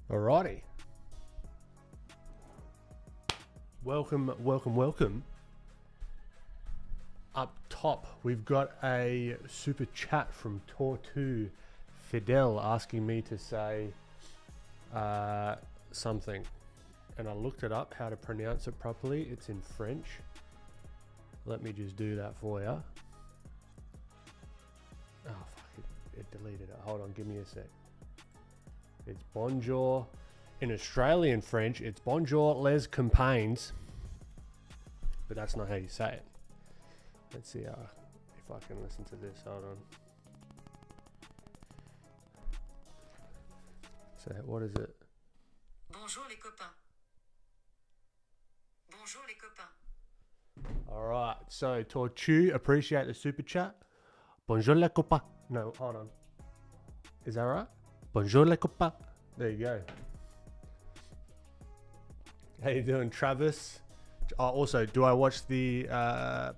Alrighty. Welcome. Up top, we've got a super chat from Tortu Fidel asking me to say something. And I looked it up, how to pronounce it properly. It's in French. Let me just do that for you. Oh, fuck, it deleted it. Hold on, give me a sec. It's bonjour. In Australian French, it's bonjour les campagnes. But that's not how you say it. Let's see if I can listen to this. Hold on. So, what is it? Bonjour les copains. Bonjour les copains. Alright, so Tortu, appreciate the super chat. Bonjour les copains. No, hold on. Is that right? Bonjour les copains. There you go. How you doing, Travis? Also, do I watch the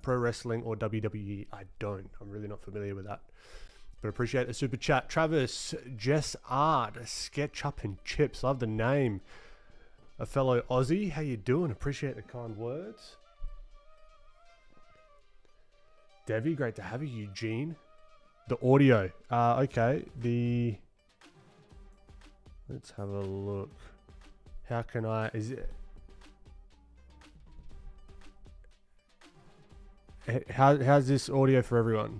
pro wrestling or WWE? I don't. I'm really not familiar with that. But appreciate the super chat. Travis, Jess Art, Sketchup and Chips. Love the name. A fellow Aussie. How you doing? Appreciate the kind words. Devi, great to have you. Eugene. The audio. Okay. Let's have a look. How can I... Is it... How's this audio for everyone?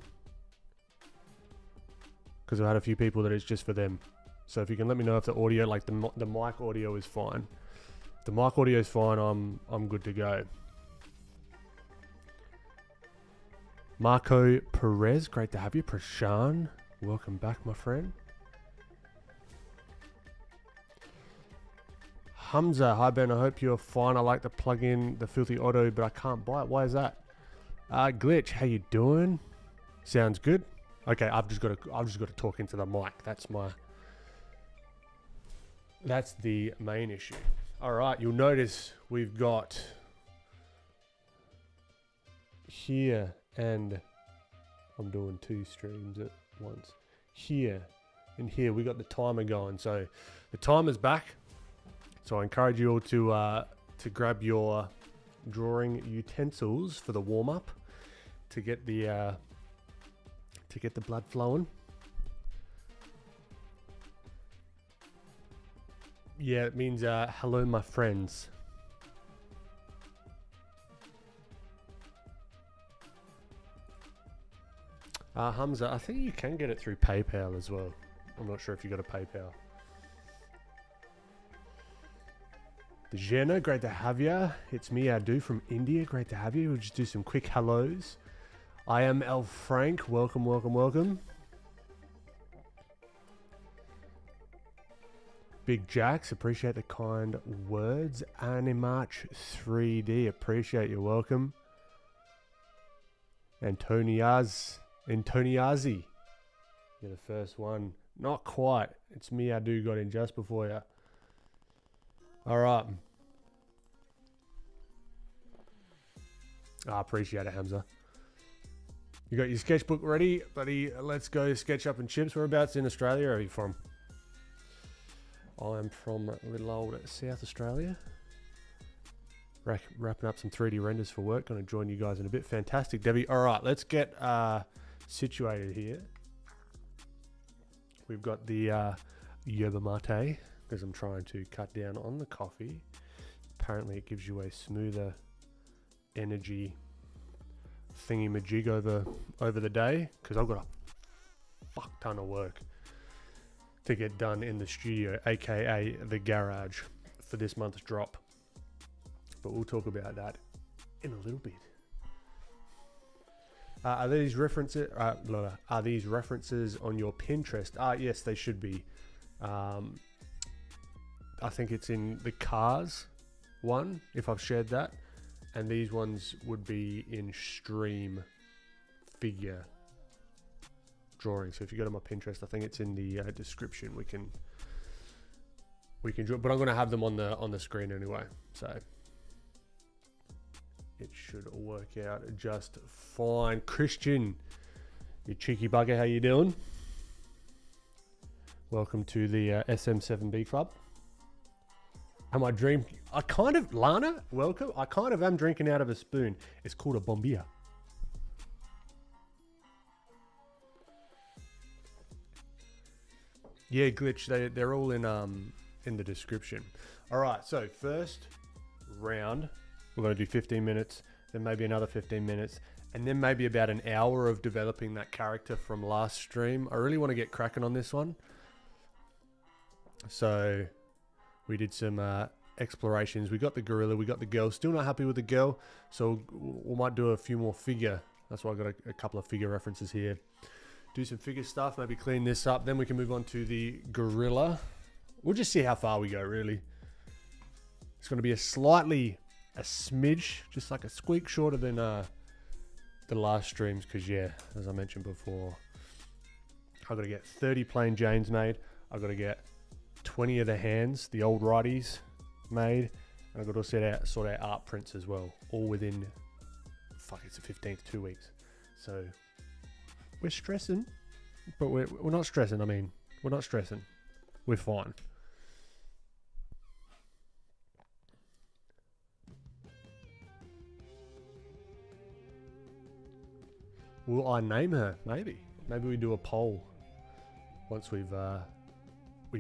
Because I've had a few people that it's just for them. So if you can let me know if the audio, like the mic audio is fine. If the mic audio is fine, I'm good to go. Marco Perez, great to have you. Prashan, welcome back, my friend. Hamza, hi Ben, I hope you're fine. I like to plug in the Filthy Auto, but I can't buy it. Why is that? Glitch, how you doing? Sounds good. Okay, I've just got to talk into the mic. That's the main issue. All right, you'll notice we've got here, and I'm doing two streams at once. Here and here, we got the timer going. So the timer's back. So I encourage you all to grab your drawing utensils for the warm up to get the blood flowing. Yeah, it means hello, my friends. Hamza, I think you can get it through PayPal as well. I'm not sure if you got a PayPal. The Jenna, great to have you. It's me, Adu from India. Great to have you. We'll just do some quick hellos. I am El Frank. Welcome. Big Jacks, appreciate the kind words. Animarch 3D, appreciate your welcome. Antoniazzi, you're the first one. Not quite. It's me, Adu, got in just before you. All right. I appreciate it, Hamza. You got your sketchbook ready, buddy? Let's go sketch up and chips. Whereabouts in Australia are you from? I'm from little old South Australia. Wrapping up some 3D renders for work. Going to join you guys in a bit. Fantastic, Debbie. All right, let's get situated here. We've got the yerba mate, because I'm trying to cut down on the coffee. Apparently it gives you a smoother energy thingy-majig over the day, because I've got a fuck ton of work to get done in the studio, aka the garage, for this month's drop. But we'll talk about that in a little bit. Are these references on your Pinterest? Yes, they should be. I think it's in the cars one, if I've shared that. And these ones would be in stream figure drawing. So if you go to my Pinterest, I think it's in the description. We can draw, but I'm going to have them on the screen anyway. So it should work out just fine. Christian, you cheeky bugger, how you doing? Welcome to the SM7B Club. And my dream, I kind of, Lana, welcome. I kind of am drinking out of a spoon. It's called a bombilla. Yeah, glitch. They're all in the description. All right. So first round, we're gonna do 15 minutes, then maybe another 15 minutes, and then maybe about an hour of developing that character from last stream. I really want to get cracking on this one. So we did some explorations. We got the gorilla, we got the girl. Still not happy with the girl, so we might do a few more figure. That's why I got a couple of figure references here. Do some figure stuff, maybe clean this up. Then we can move on to the gorilla. We'll just see how far we go, really. It's going to be a smidge, just like a squeak shorter than the last streams. Because, yeah, as I mentioned before, I've got to get 30 plain Janes made. I've got to get 20 of the hands, the old righties, made. And I've got to sort out art prints as well. All within, it's the 15th, 2 weeks. So we're stressing, but we're not stressing. I mean, we're not stressing. We're fine. Will I name her? Maybe. Maybe we do a poll once we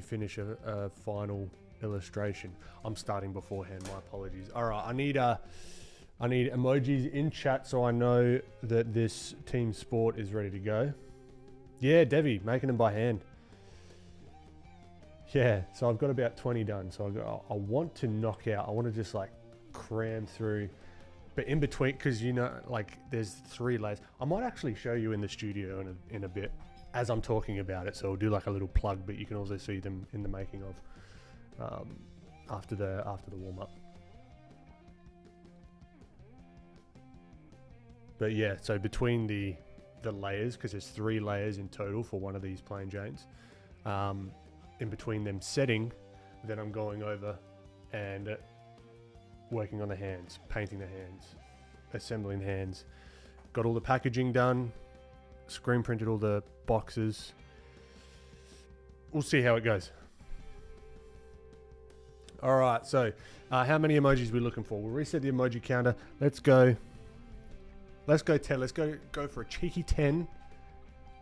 finish a final illustration. I'm starting beforehand. My apologies. All right, I need emojis in chat so I know that this team sport is ready to go. Yeah, Debbie, making them by hand. Yeah, so I've got about 20 done. So I want to knock out. I want to just like cram through. But in between, because you know, like there's 3 layers. I might actually show you in the studio in a bit as I'm talking about it. So we'll do like a little plug, but you can also see them in the making of after the warm up. But yeah, so between the layers, because there's 3 layers in total for one of these plain Janes, in between them setting, then I'm going over and working on the hands, painting the hands, assembling hands. Got all the packaging done, screen printed all the boxes. We'll see how it goes. All right, so how many emojis are we looking for? We'll reset the emoji counter. Let's go 10. Let's go for a cheeky 10.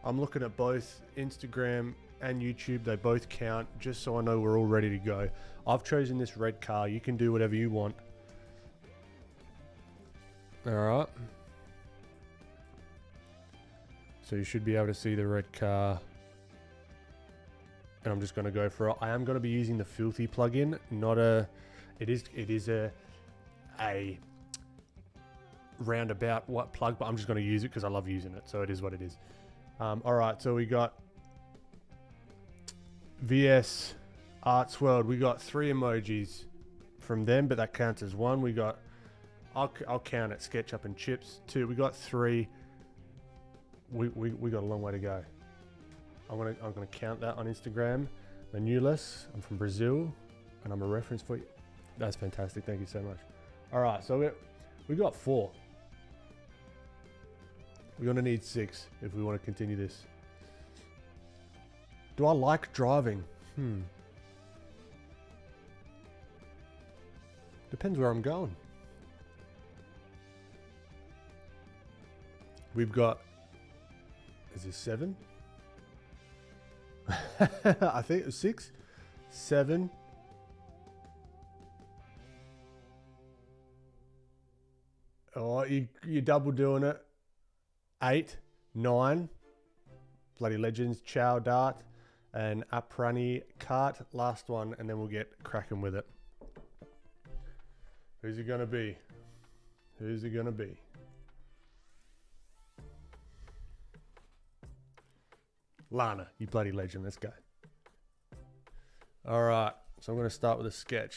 I'm looking at both Instagram and YouTube. They both count, just so I know we're all ready to go. I've chosen this red car. You can do whatever you want. All right. So you should be able to see the red car. And I'm just going to go for it. I am going to be using the Filthy plugin, not a... It is a roundabout what plug, but I'm just going to use it because I love using it. So it is what it is. All right, so we got VS Arts World. We got 3 emojis from them, but that counts as 1. We got... I'll count it. SketchUp and Chips 2. We got 3. We got a long way to go. I'm gonna count that on Instagram. Manulis. I'm from Brazil, and I'm a reference for you. That's fantastic. Thank you so much. All right, so we got 4. We're gonna need 6 if we want to continue this. Do I like driving? Depends where I'm going. We've got, is this 7? I think it was 6, 7. Oh, you double doing it. 8, 9. Bloody legends, Chow Dart and Aprani Cart. Last one, and then we'll get cracking with it. Who's it gonna be? Who's it gonna be? Lana, you bloody legend. Let's go. All right. So I'm going to start with a sketch.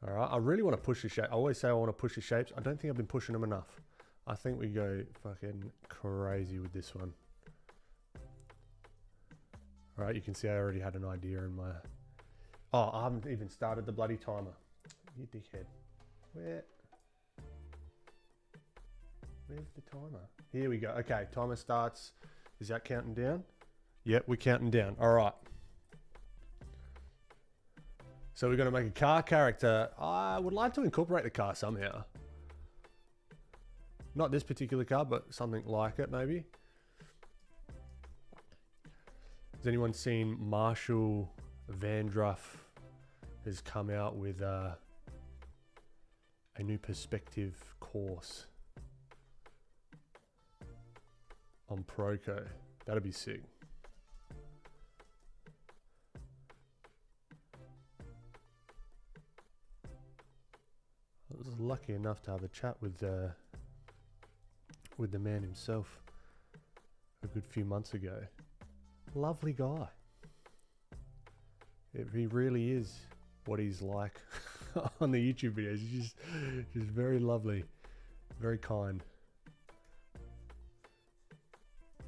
All right. I really want to push the shape. I always say I want to push the shapes. I don't think I've been pushing them enough. I think we go fucking crazy with this one. All right. You can see I already had an idea in my... Oh, I haven't even started the bloody timer. You dickhead. Where's the timer? Here we go. Okay, timer starts. Is that counting down? Yep, we're counting down. All right. So we're going to make a car character. I would like to incorporate the car somehow. Not this particular car, but something like it maybe. Has anyone seen Marshall Vandruff has come out with a new perspective course on Procreate? That'd be sick. I was lucky enough to have a chat with the man himself a good few months ago. Lovely guy. He really is what he's like on the YouTube videos. He's just very lovely, very kind.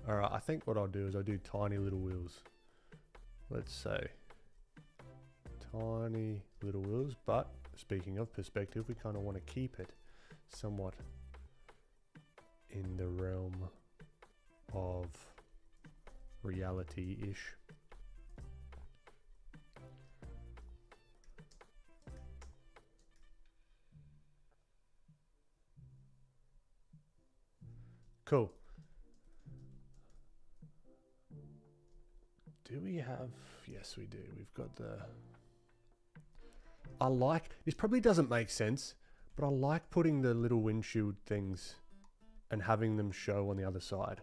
All right, I think what I'll do is I'll do tiny little wheels. Let's say tiny little wheels, but speaking of perspective, we kind of want to keep it somewhat in the realm of reality-ish. Cool. Do we have... Yes, we do. We've got the... I like... This probably doesn't make sense, but I like putting the little windshield things and having them show on the other side.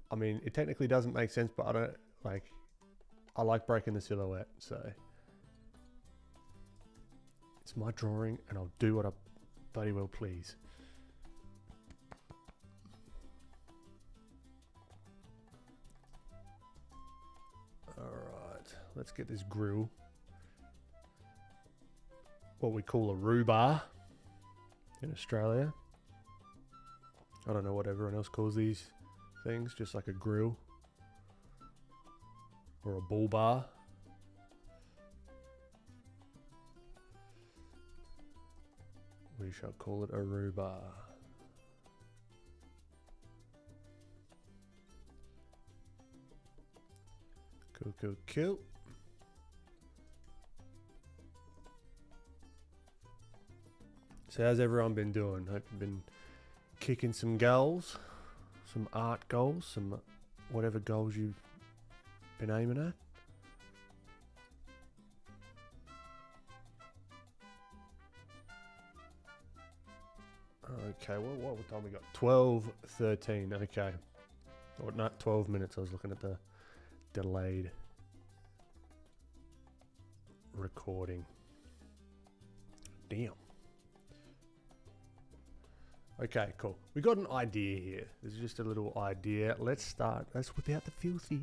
I mean, it technically doesn't make sense, but I don't... Like... I like breaking the silhouette, so... It's my drawing, and I'll do what I bloody well please. Alright, let's get this grill. What we call a rhubarb in Australia. I don't know what everyone else calls these things, just like a grill or a bull bar. We shall call it a rhubarb. Cool, cool, cool. So how's everyone been doing? Hope you've been kicking some goals, some art goals, some whatever goals you've been aiming at. Okay, well, what time we got? 12:13. Okay, or not 12 minutes. I was looking at the delayed recording. Damn. Okay, cool. We got an idea here. This is just a little idea. Let's start. Let's whip out the filthy.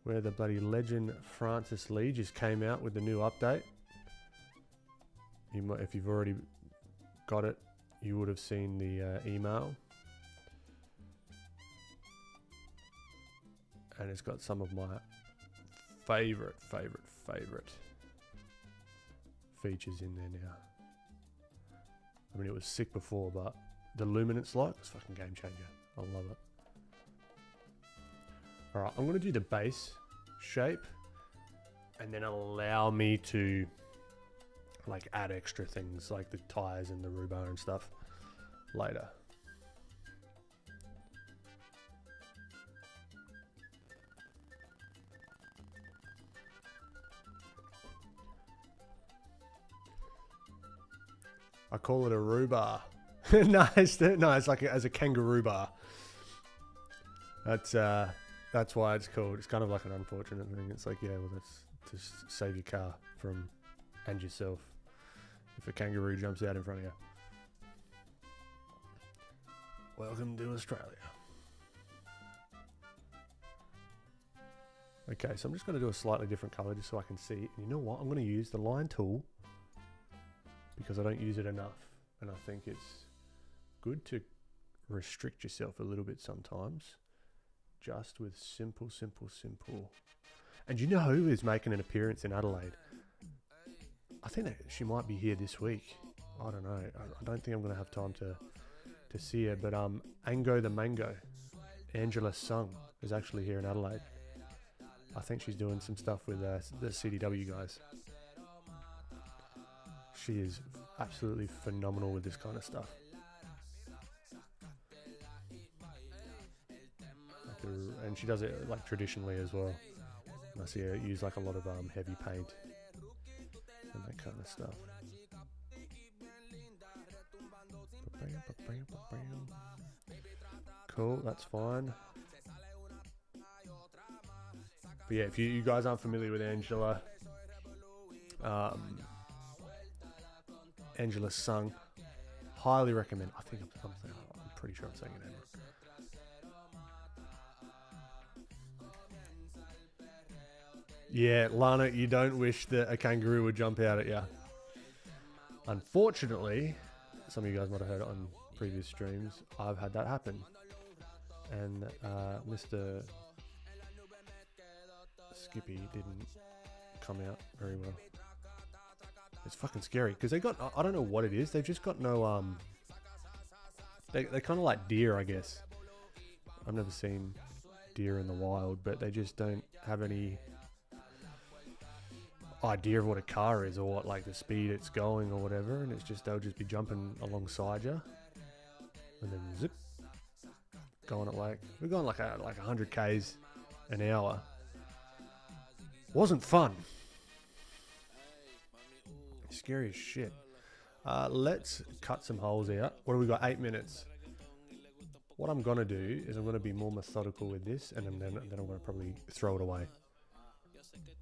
Where the bloody legend Francis Lee just came out with the new update. You might, if you've already got it, you would have seen the email. And it's got some of my favorite features in there now. I mean, it was sick before, but the luminance light is fucking game changer. I love it. All right, I'm going to do the base shape and then allow me to like add extra things like the tires and the rhubarb and stuff later. I call it a rhubarb. Nice, no, it's like as a kangaroo bar. That's why it's called. It's kind of like an unfortunate thing. It's like, yeah, well, that's to save your car from and yourself if a kangaroo jumps out in front of you. Welcome to Australia. Okay, so I'm just going to do a slightly different color just so I can see. And you know what? I'm going to use the line tool because I don't use it enough. And I think it's good to restrict yourself a little bit sometimes. Just with simple. And you know who is making an appearance in Adelaide? I think that she might be here this week. I don't know. I don't think I'm going to have time to see her. But Ango the Mango, Angela Sung, is actually here in Adelaide. I think she's doing some stuff with the CDW guys. She is absolutely phenomenal with this kind of stuff. And she does it like traditionally as well. I see her use like a lot of heavy paint and that kind of stuff. Cool, that's fine. But yeah, if you guys aren't familiar with Angela, Angela Sung, highly recommend. I think I'm pretty sure I'm saying it name wrong. Yeah, Lana, you don't wish that a kangaroo would jump out at you. Unfortunately, some of you guys might have heard it on previous streams, I've had that happen. And Mr. Skippy didn't come out very well. It's fucking scary because they got, I don't know what it is, they've just got no they're kind of like deer, I guess. I've never seen deer in the wild, but they just don't have any idea of what a car is or what like the speed it's going or whatever, and it's just they'll just be jumping alongside you and then zip going at like we're going like 100 k's an hour. Wasn't fun. Scary as shit. Let's cut some holes out. What do we got? 8 minutes. What I'm gonna do is I'm gonna be more methodical with this, and then I'm gonna probably throw it away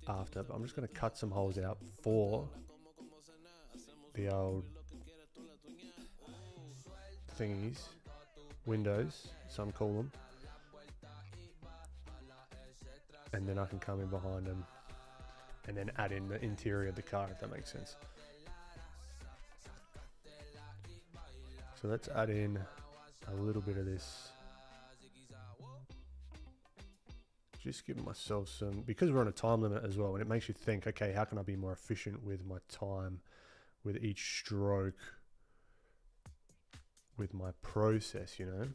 after. But I'm just gonna cut some holes out for the old thingies, windows, some call them, and then I can come in behind them and then add in the interior of the car, if that makes sense. So let's add in a little bit of this. Just giving myself some, because we're on a time limit as well, and it makes you think, okay, how can I be more efficient with my time, with each stroke, with my process, you know?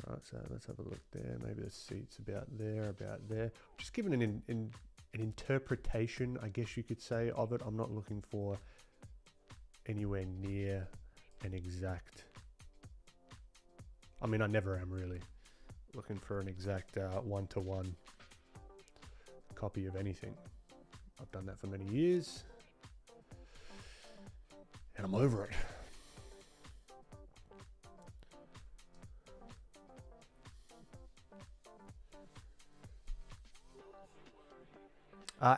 All right, so let's have a look there. Maybe the seat's about there, about there. Just giving an interpretation, I guess you could say, of it. I'm not looking for anywhere near an exact, I mean, I never am really looking for an exact one-to-one copy of anything. I've done that for many years and I'm over it.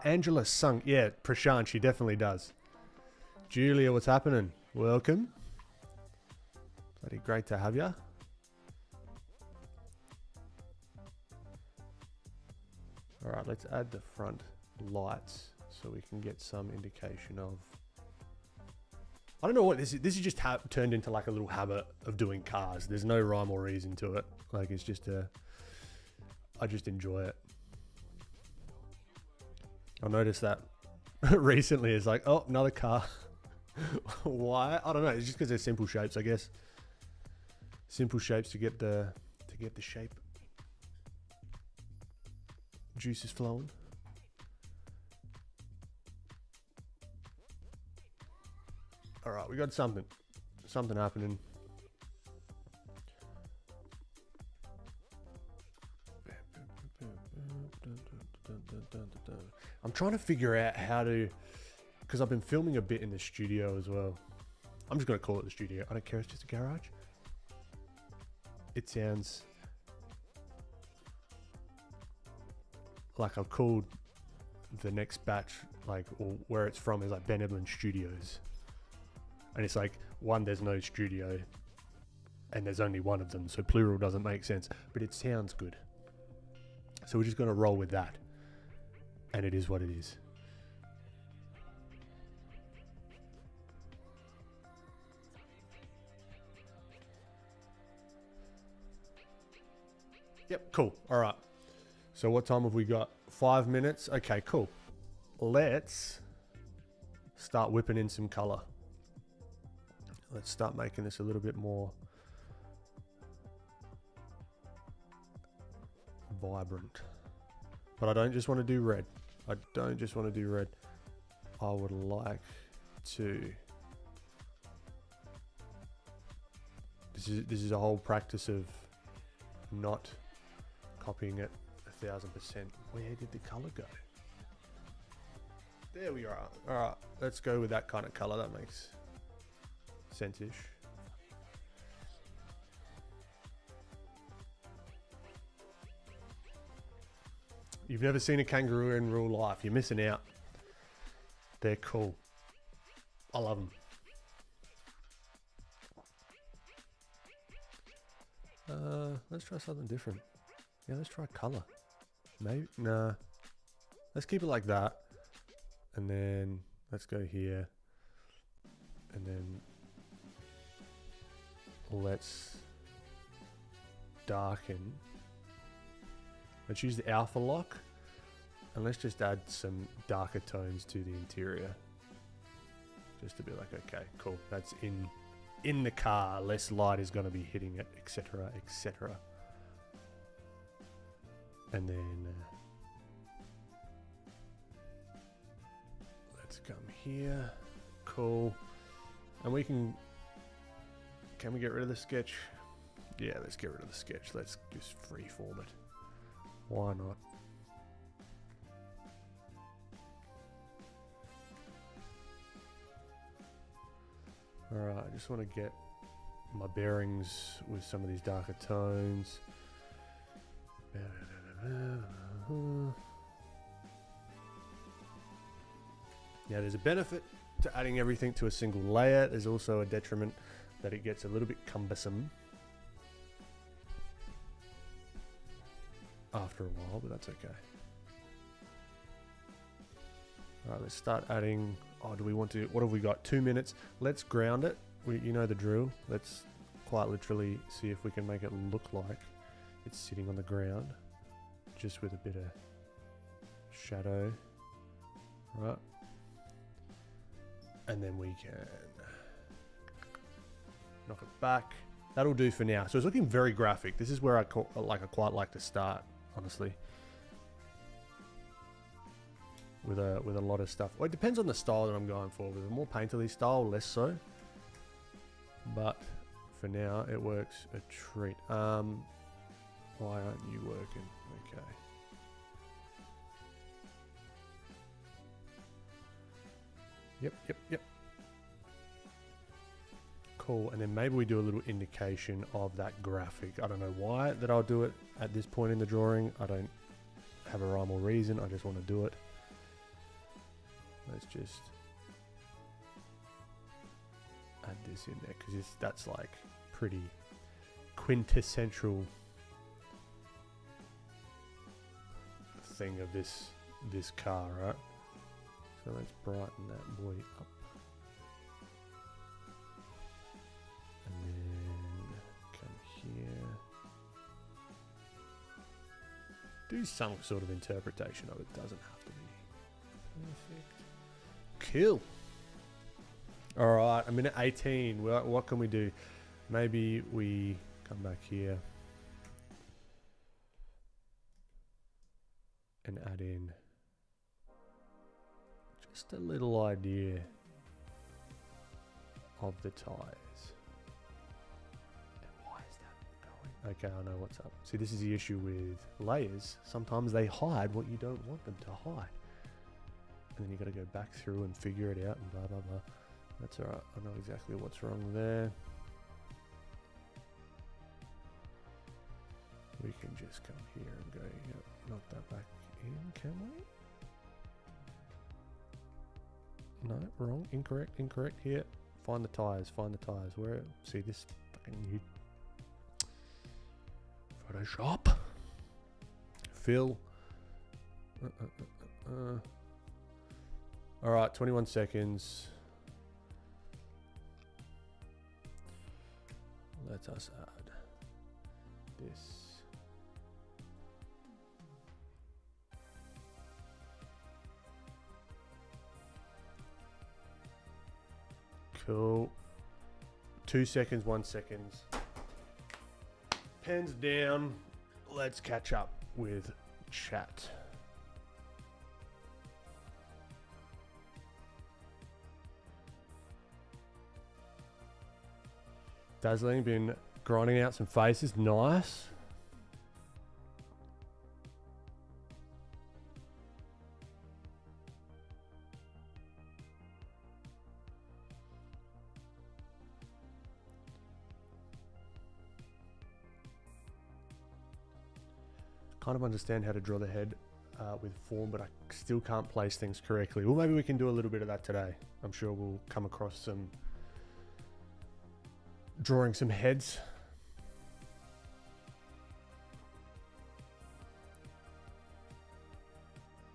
Angela Sung, yeah, Prashant, she definitely does. Julia, what's happening? Welcome. Bloody great to have you. All right, let's add the front lights so we can get some indication of. I don't know what this is. This is just turned into like a little habit of doing cars. There's no rhyme or reason to it. Like it's just I just enjoy it. I noticed that recently. It's like, oh, another car. Why? I don't know. It's just because they're simple shapes, I guess. Simple shapes to get the shape. Juice is flowing. All right, we got something happening. I'm trying to figure out how to, because I've been filming a bit in the studio as well. I'm just going to call it the studio. I don't care. It's just a garage. It sounds like I've called the next batch, like, or where it's from is like Ben Edlund Studios. And it's like, one, there's no studio and there's only one of them. So plural doesn't make sense, but it sounds good. So we're just going to roll with that. And it is what it is. Yep, cool. All right. So what time have we got? 5 minutes. Okay, cool. Let's start whipping in some color. Let's start making this a little bit more vibrant. But I don't just want to do red. I don't just want to do red. I would like to... This is a whole practice of not copying it 1000%. Where did the color go? There we are. All right, let's go with that kind of color. That makes sense-ish. You've never seen a kangaroo in real life. You're missing out. They're cool. I love them. Let's try something different. Yeah, let's try color. Maybe, nah. Let's keep it like that. And then let's go here. And then let's darken. Let's use the alpha lock. And let's just add some darker tones to the interior. Just to be like, okay, cool. That's in the car. Less light is going to be hitting it, etc., etc. And then let's come here. Cool. And we can we get rid of the sketch? Yeah, let's get rid of the sketch. Let's just freeform it. Why not? Alright, I just want to get my bearings with some of these darker tones. Now there's a benefit to adding everything to a single layer. There's also a detriment that it gets a little bit cumbersome after a while, but that's okay. Alright, let's start adding. Oh, do we want to? What have we got? 2 minutes. Let's ground it. You know the drill. Let's quite literally see if we can make it look like it's sitting on the ground, just with a bit of shadow. Right. And then we can knock it back. That'll do for now. So it's looking very graphic. This is where I quite like to start, honestly. With a lot of stuff. Well, it depends on the style that I'm going for. With a more painterly style, less so. But for now, it works a treat. Why aren't you working? Okay. Yep. Cool. And then maybe we do a little indication of that graphic. I don't know why that I'll do it at this point in the drawing. I don't have a rhyme or reason. I just want to do it. Let's just add this in there because that's like pretty quintessential thing of this car, right? So let's brighten that boy up. And then come here. Do some sort of interpretation of it. Doesn't have to be perfect. Cool. All right, a minute 18. What can we do? Maybe we come back here and add in just a little idea of the tires. And why is that going? Okay, I know what's up. See, this is the issue with layers. Sometimes they hide what you don't want them to hide. And then you got to go back through and figure it out and blah, blah, blah. That's all right. I know exactly what's wrong there. We can just come here and go, yep, knock that back in, can we? No, wrong, incorrect here. Find the tires, Where, see this fucking new Photoshop. Fill. All right, 21 seconds. Let us add this. Cool. 2 seconds, 1 second. Pens down. Let's catch up with chat. Dazzling, been grinding out some faces. Nice. Kind of understand how to draw the head with form, but I still can't place things correctly. Well, maybe we can do a little bit of that today. I'm sure we'll come across some drawing some heads.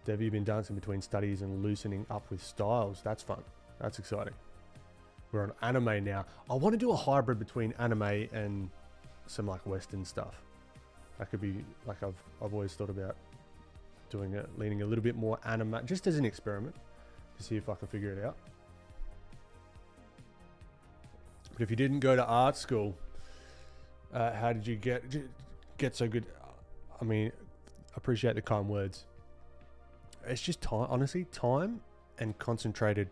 Dev, you've been dancing between studies and loosening up with styles. That's fun. That's exciting. We're on anime now. I want to do a hybrid between anime and some like Western stuff. That could be like I've always thought about doing it, leaning a little bit more anime, just as an experiment to see if I can figure it out. But if you didn't go to art school, how did you get so good? I mean, appreciate the kind words. It's just time, honestly, time and concentrated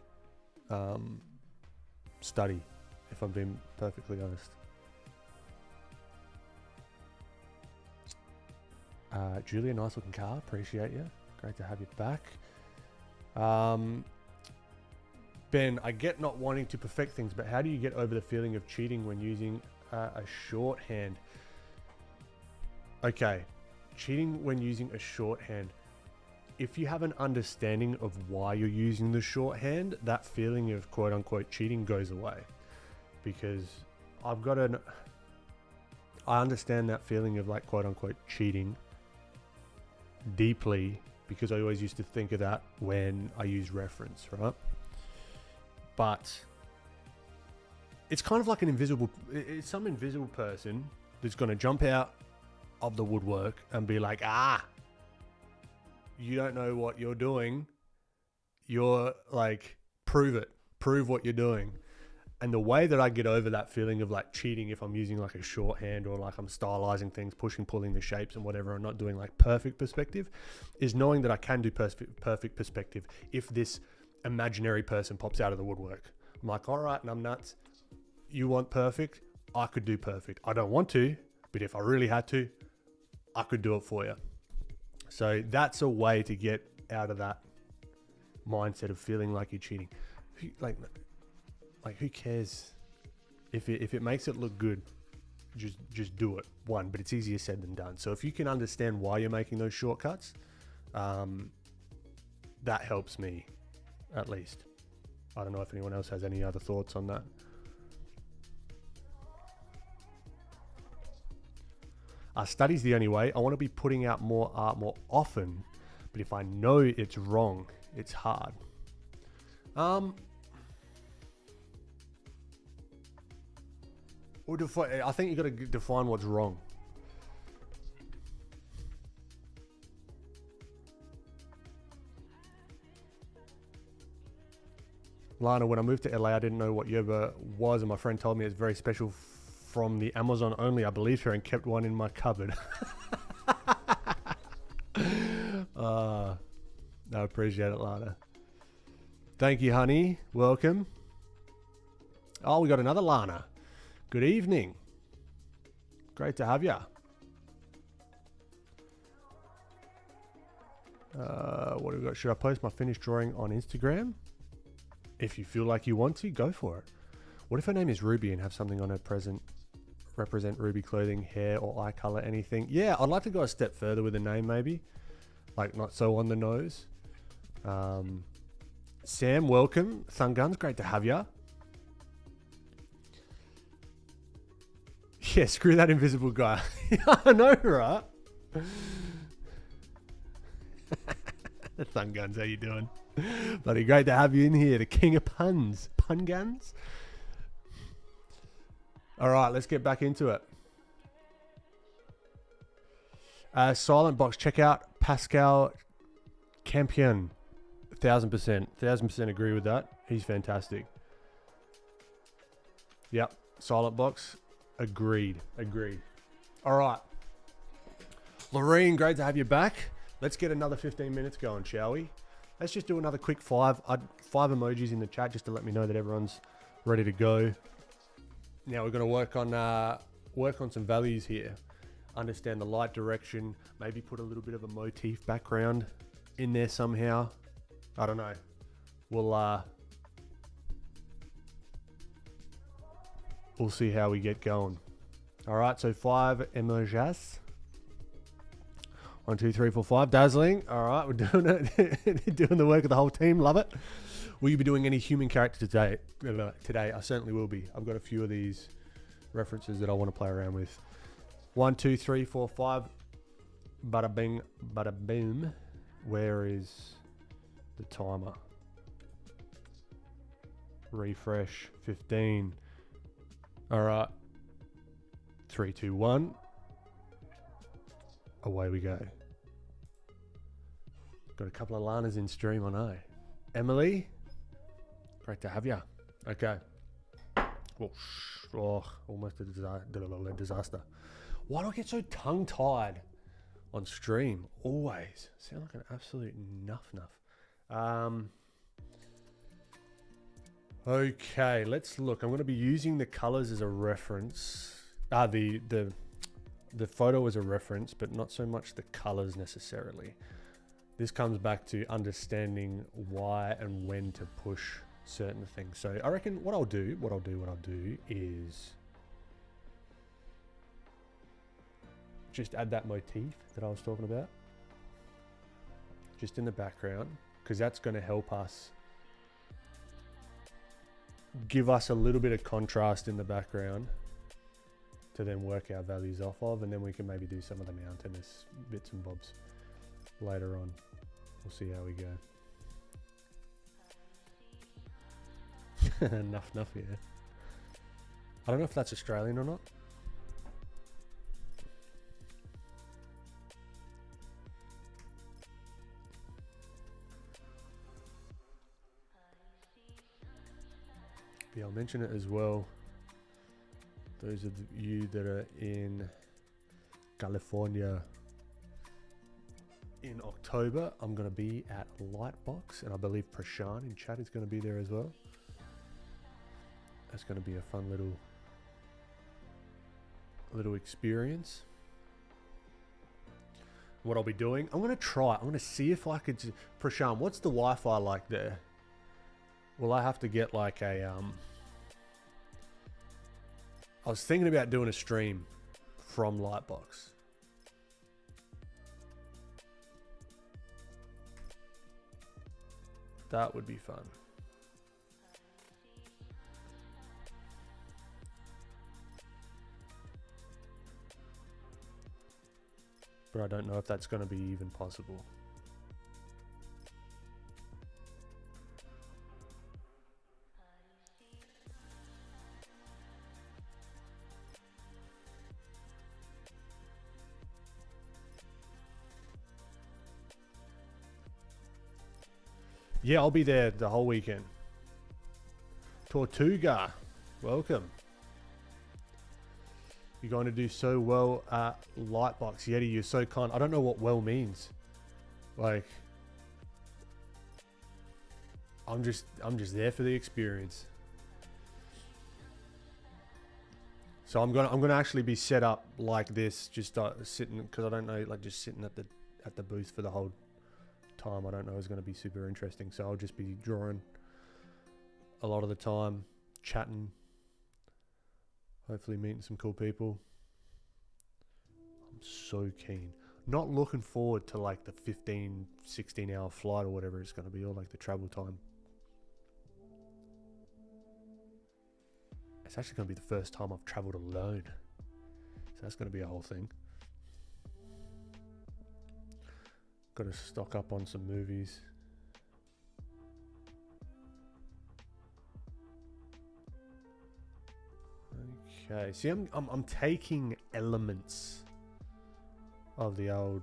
study, if I'm being perfectly honest. Julia, nice looking car. Appreciate you. Great to have you back. Ben, I get not wanting to perfect things, but how do you get over the feeling of cheating when using a shorthand? Okay, cheating when using a shorthand. If you have an understanding of why you're using the shorthand, that feeling of quote unquote cheating goes away. Because I understand that feeling of like quote unquote cheating deeply, because I always used to think of that when I use reference, right? But it's kind of like it's some invisible person that's going to jump out of the woodwork and be like, you don't know what you're doing. You're like, prove what you're doing. And the way that I get over that feeling of like cheating, if I'm using like a shorthand or like I'm stylizing things, pulling the shapes and whatever, and not doing like perfect perspective, is knowing that I can do perfect perspective if this imaginary person pops out of the woodwork. I'm like, all right, and I'm nuts. You want perfect? I could do perfect. I don't want to, but if I really had to, I could do it for you. So that's a way to get out of that mindset of feeling like you're cheating. Like who cares if it makes it look good? Just do it. But it's easier said than done. So if you can understand why you're making those shortcuts, that helps me, at least. I don't know if anyone else has any other thoughts on that. Study's the only way. I want to be putting out more art more often, but if I know it's wrong, it's hard. I think you got to define what's wrong. Lana, when I moved to LA, I didn't know what yerba was, and my friend told me it's very special from the Amazon only. I believed her and kept one in my cupboard. I appreciate it, Lana. Thank you, honey. Welcome. Oh, we got another Lana. Good evening. Great to have you. What do we got? Should I post my finished drawing on Instagram? If you feel like you want to, go for it. What if her name is Ruby and have something on her represent Ruby clothing, hair, or eye color, anything? Yeah, I'd like to go a step further with the name, maybe. Like, not so on the nose. Sam, welcome. Thun Guns, great to have you. Yeah, screw that invisible guy. I know, right? Thun Guns, how you doing? Bloody great to have you in here. The king of puns. Pun Guns. All right, let's get back into it. Silent Box, check out Pascal Campion. 1000%. 1000% agree with that. He's fantastic. Yep. Silent Box. Agreed. All right. Lorene, great to have you back. Let's get another 15 minutes going, shall we? Let's just do another quick 5 emojis in the chat just to let me know that everyone's ready to go. Now we're going to work on some values here. Understand the light direction. Maybe put a little bit of a motif background in there somehow. I don't know. We'll see how we get going. All right, so 5 emojis. 1, 2, 3, 4, 5. Dazzling. All right, we're doing it. Doing the work of the whole team. Love it. Will you be doing any human character today? Today, I certainly will be. I've got a few of these references that I want to play around with. 1, 2, 3, 4, 5. Bada bing, bada boom. Where is the timer? Refresh. 15. All right. 3, 2, 1. Away we go. Got a couple of Lanas in stream, I know. Emily, great to have you. Okay. Oh, almost a disaster. Why do I get so tongue-tied on stream? Always. Sound like an absolute nuff. Okay, let's look. I'm going to be using the colors as a reference. The photo as a reference, but not so much the colors necessarily. This comes back to understanding why and when to push certain things. So I reckon what I'll do is just add that motif that I was talking about just in the background, because that's going to help us give us a little bit of contrast in the background to then work our values off of, and then we can maybe do some of the mountainous bits and bobs later on. We'll see how we go. Enough, yeah. I don't know if that's Australian or not. Yeah, I'll mention it as well. Those of you that are in California in October, I'm going to be at Lightbox, and I believe Prashan in chat is going to be there as well. That's going to be a fun little experience. What I'll be doing, I'm going to see if I could. Prashan, what's the Wi-Fi like there? Will I have to get like a I was thinking about doing a stream from Lightbox. That would be fun. But I don't know if that's going to be even possible. Yeah, I'll be there the whole weekend. Tortuga, welcome. You're going to do so well at Lightbox. Yeti, you're so kind. I don't know what well means. Like, I'm just there for the experience. So I'm gonna actually be set up like this, just sitting, because I don't know, like just sitting at the booth for the whole time. I don't know, it's going to be super interesting. So I'll just be drawing a lot of the time, chatting, hopefully meeting some cool people. I'm so keen. Not looking forward to like the 15-16 hour flight or whatever it's going to be, or like the travel time. It's actually going to be the first time I've traveled alone, so that's going to be a whole thing. Got to stock up on some movies. Okay, see, I'm taking elements of the old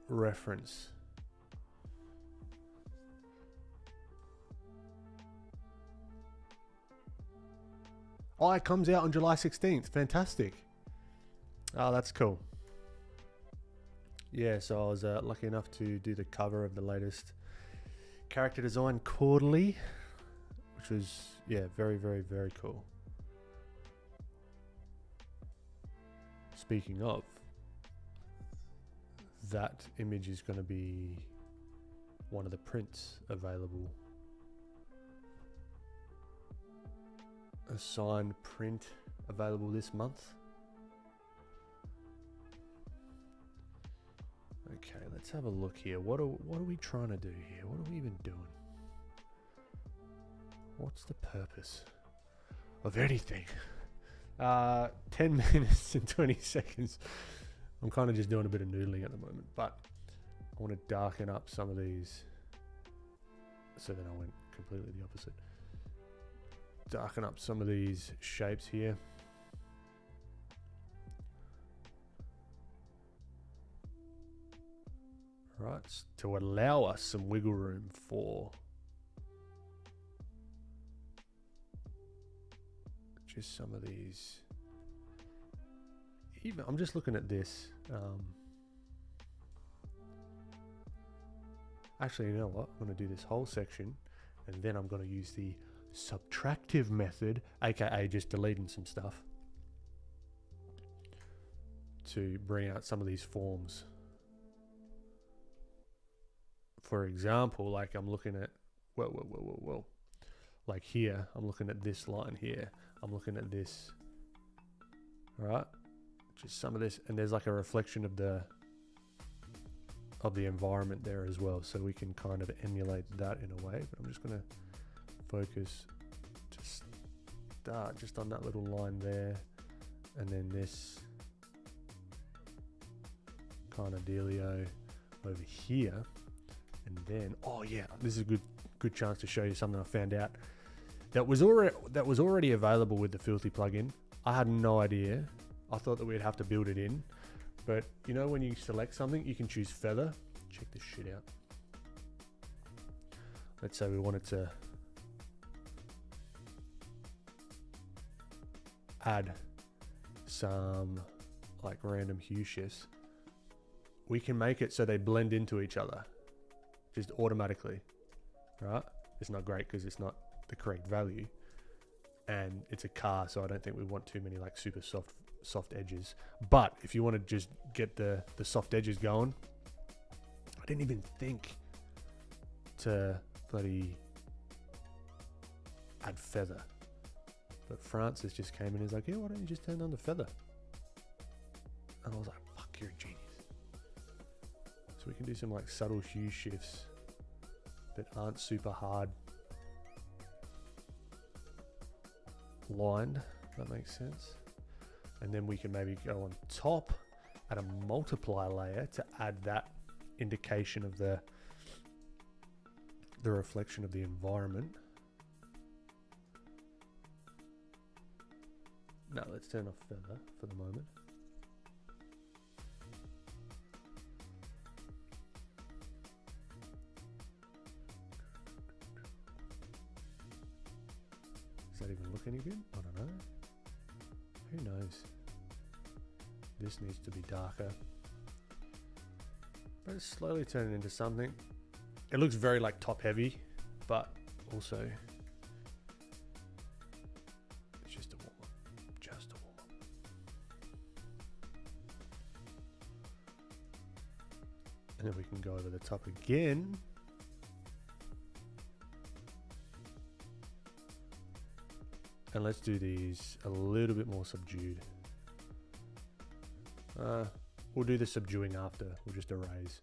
reference. Oh, it comes out on July 16th. Fantastic. Oh, that's cool. Yeah, so I was lucky enough to do the cover of the latest character design quarterly, which was, yeah, very, very, very cool. speaking of, that image is going to be one of the prints available. A signed print available this month. Okay, let's have a look here. What are we trying to do here? What are we even doing? What's the purpose of anything? 10 minutes and 20 seconds. I'm kind of just doing a bit of noodling at the moment, but I want to darken up some of these. So then I went completely the opposite. Darken up some of these shapes here. Right, to allow us some wiggle room for just some of these. Even I'm just looking at this. Actually, you know what? I'm going to do this whole section, and then I'm going to use the subtractive method, aka just deleting some stuff, to bring out some of these forms. For example, like I'm looking at, well, like here, I'm looking at this line here. I'm looking at this, right? Just some of this, and there's like a reflection of the environment there as well. So we can kind of emulate that in a way, but I'm just going to focus to start just on that little line there. And then this kind of dealio over here. And then, oh yeah, this is a good chance to show you something I found out that was already available with the Filthy plugin. I had no idea. I thought that we'd have to build it in, but you know when you select something, you can choose feather. Check this shit out. Let's say we wanted to add some like random hue shifts. We can make it so they blend into each other just automatically, right? It's not great because it's not the correct value, and it's a car, so I don't think we want too many like super soft edges. But if you want to just get the soft edges going, I didn't even think to bloody add feather. But Francis just came in and was like, yeah, why don't you just turn on the feather? And I was like, fuck, you're a genius. So we can do some like subtle hue shifts that aren't super hard lined, if that makes sense. And then we can maybe go on top, add a multiply layer to add that indication of the reflection of the environment. No, let's turn off feather for the moment. Does that even look any good? I don't know. Who knows? This needs to be darker. But it's slowly turning into something. It looks very like top heavy, but also it's just a warm up. Just a warm up. And then we can go over the top again. And let's do these a little bit more subdued. We'll do the subduing after. We'll just erase.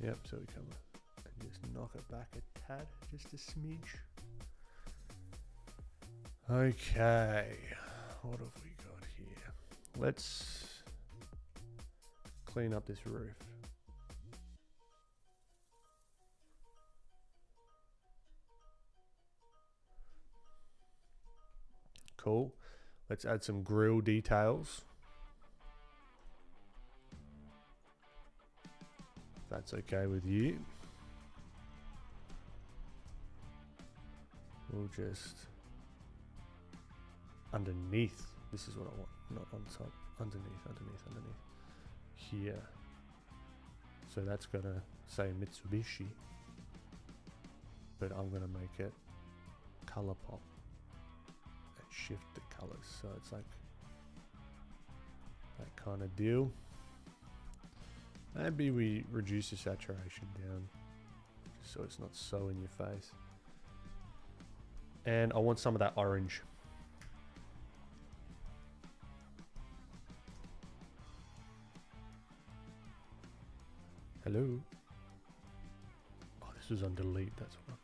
Yep, so we come and just knock it back a tad, just a smidge. Okay, what have we got here? Let's clean up this roof. Cool. Let's add some grill details. If that's okay with you. We'll just underneath. This is what I want, not on top. Underneath. Here. So that's gonna say Mitsubishi, but I'm gonna make it color pop and shift the colors. So it's like that kind of deal. Maybe we reduce the saturation down so it's not so in your face. And I want some of that orange. Hello. Oh, this was on delete, that's what.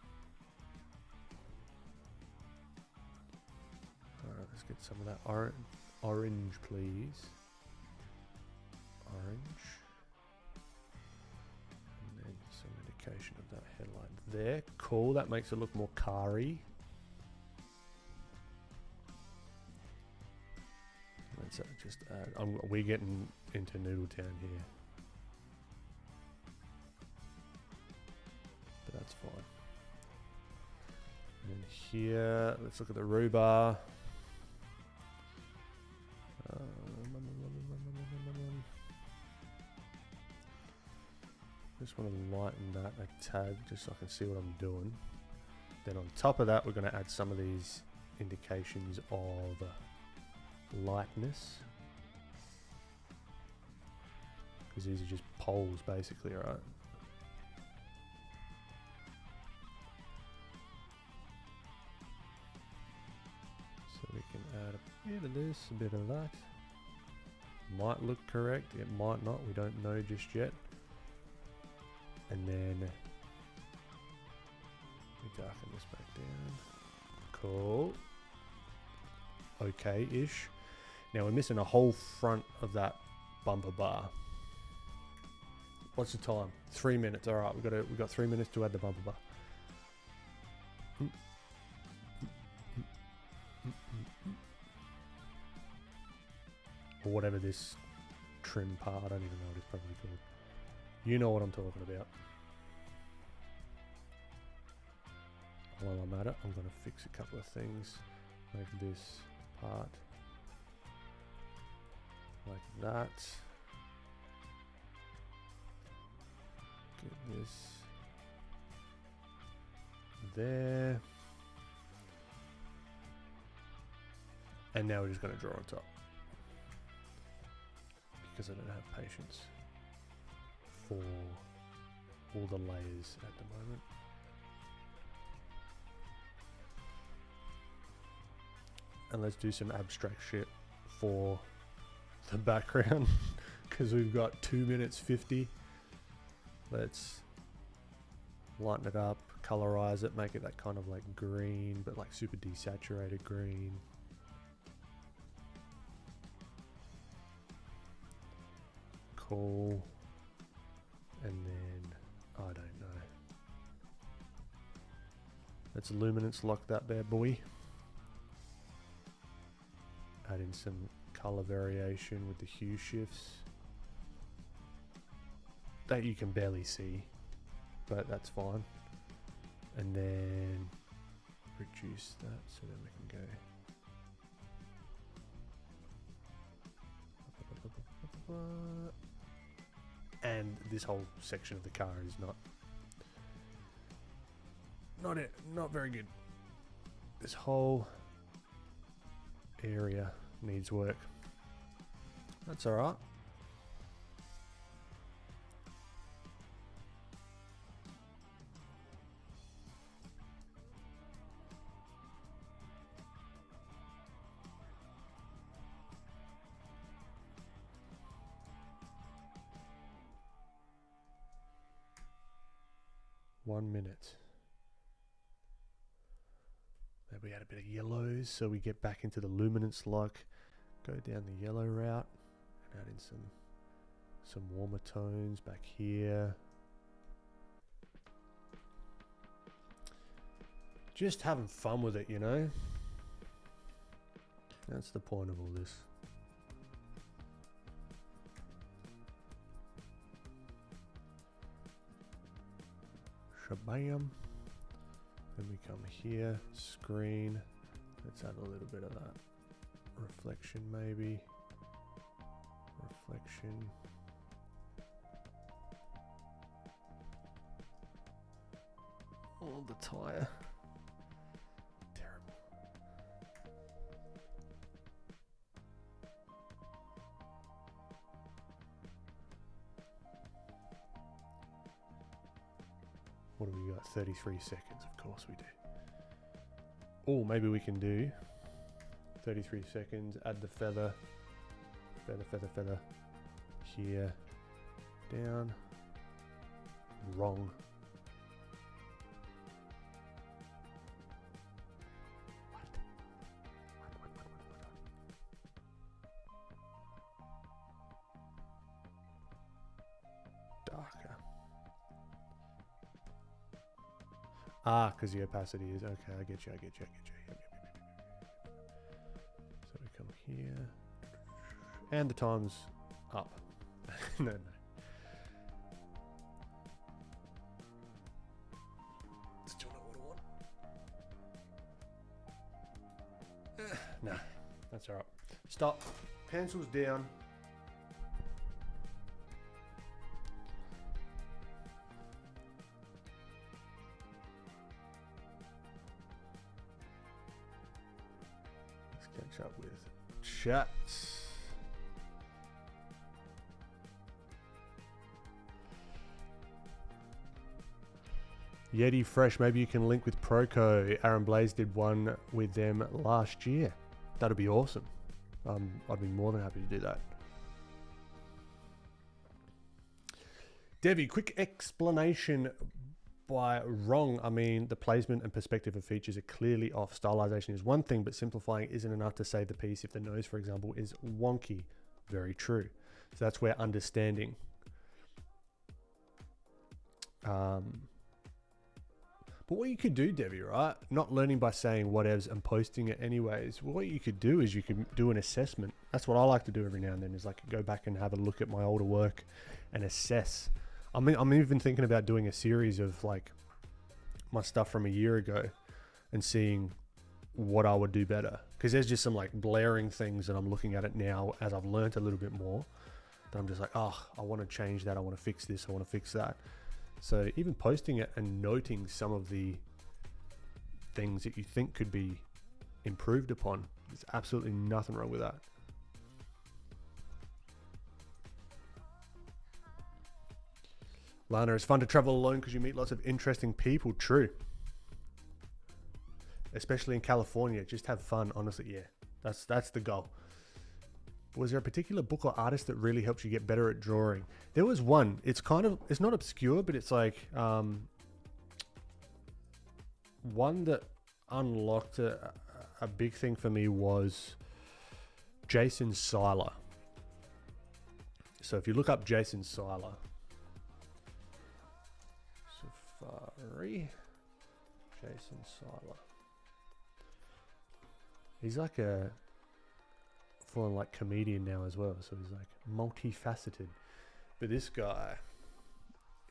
Alright, let's get some of that orange, please. Orange. And then some indication of that headlight there. Cool, that makes it look more car-y. Let's just add, we're getting into Noodletown here. But that's fine. And then here, let's look at the rhubarb. Just want to lighten that a tad just so I can see what I'm doing. Then on top of that, we're going to add some of these indications of lightness. Because these are just poles basically, right? So we can add a bit of this, a bit of that. Might look correct, it might not, we don't know just yet. And then we darken this back down. Cool. Okay-ish. Now we're missing a whole front of that bumper bar. What's the time? 3 minutes. All right, we've got 3 minutes to add the bumper bar. Or whatever this trim part, I don't even know what it's probably called. You know what I'm talking about. While I'm at it, I'm going to fix a couple of things. Make this part like that. Get this there. And now we're just going to draw on top. Because I don't have patience for all the layers at the moment. And let's do some abstract shit for the background because we've got 2 minutes 50. Let's lighten it up, colorize it, make it that kind of like green, but like super desaturated green. Cool. And then, I don't know. Let's luminance lock that bad boy. Add in some color variation with the hue shifts that you can barely see, but that's fine. And then reduce that so then we can go. And this whole section of the car is not very good. This whole area needs work. That's all right. One minute. Maybe we add a bit of yellows so we get back into the luminance lock. Go down the yellow route and add in some warmer tones back here. Just having fun with it, you know? That's the point of all this. Shabam. Then we come here, screen. Let's add a little bit of that. Reflection maybe. Reflection. Oh, the tire. Terrible. What do we got? 33 seconds. Of course we do. Oh, maybe we can do 33 seconds. Add the feather. Feather. Here. Down. Wrong. Darker. Ah, because the opacity is okay. I get you. Yep. So we come here, and the time's up. No. Still not what I want. No, that's all right. Stop. Pencils down. Let's catch up with chat. Yeti Fresh, maybe you can link with Proco. Aaron Blaze did one with them last year. That'd be awesome. I'd be more than happy to do that. Devi, quick explanation by wrong. I mean, the placement and perspective of features are clearly off. Stylization is one thing, but simplifying isn't enough to save the piece if the nose, for example, is wonky. Very true. So that's where understanding but what you could do, Debbie, right? Not learning by saying whatevs and posting it anyways. What you could do is you could do an assessment. That's what I like to do every now and then, is like go back and have a look at my older work and assess. I mean, I'm even thinking about doing a series of like my stuff from a year ago and seeing what I would do better. Because there's just some like blaring things that I'm looking at it now as I've learned a little bit more. That I'm just like, oh, I want to change that. I want to fix this. I want to fix that. So even posting it and noting some of the things that you think could be improved upon, there's absolutely nothing wrong with that. Lana, it's fun to travel alone because you meet lots of interesting people. True. Especially in California. Just have fun, honestly. Yeah, that's the goal. Was there a particular book or artist that really helped you get better at drawing? There was one. It's not obscure, but it's like one that unlocked a big thing for me was Jason Seiler. So if you look up Jason Seiler, Safari, Jason Seiler. He's like a full-on like comedian now as well, so he's like multifaceted. But this guy,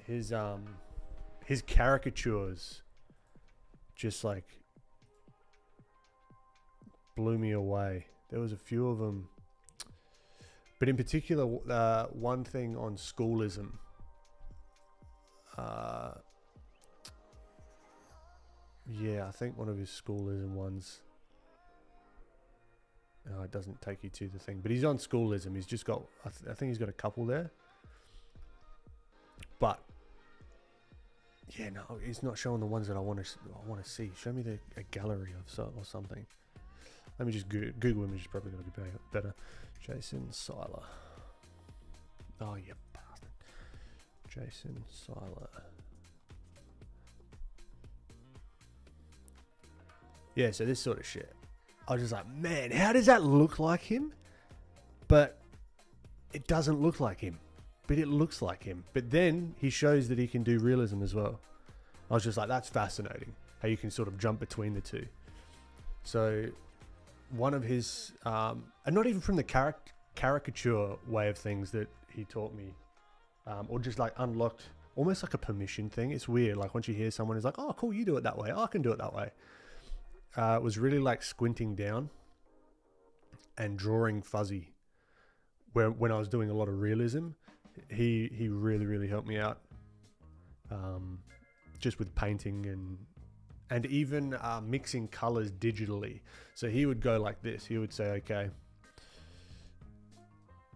his caricatures just like blew me away. There was a few of them, but in particular one thing on schoolism. Yeah, I think one of his schoolism ones. No, it doesn't take you to the thing, but he's on schoolism. He's just got, I think he's got a couple there. But yeah, no, he's not showing the ones that I want to see. Show me a gallery of or something. Let me just Google image is probably going to be better. Jason Seiler. Oh, you bastard. Jason Seiler. Yeah, so this sort of shit. I was just like, man, how does that look like him? But it doesn't look like him. But it looks like him. But then he shows that he can do realism as well. I was just like, that's fascinating. How you can sort of jump between the two. So one of his, and not even from the caricature way of things that he taught me, or just like unlocked, almost like a permission thing. It's weird. Like once you hear someone who's like, oh, cool, you do it that way. Oh, I can do it that way. It was really like squinting down and drawing fuzzy. When I was doing a lot of realism, he really helped me out. just with painting and even mixing colors digitally. So he would go like this. He would say, okay,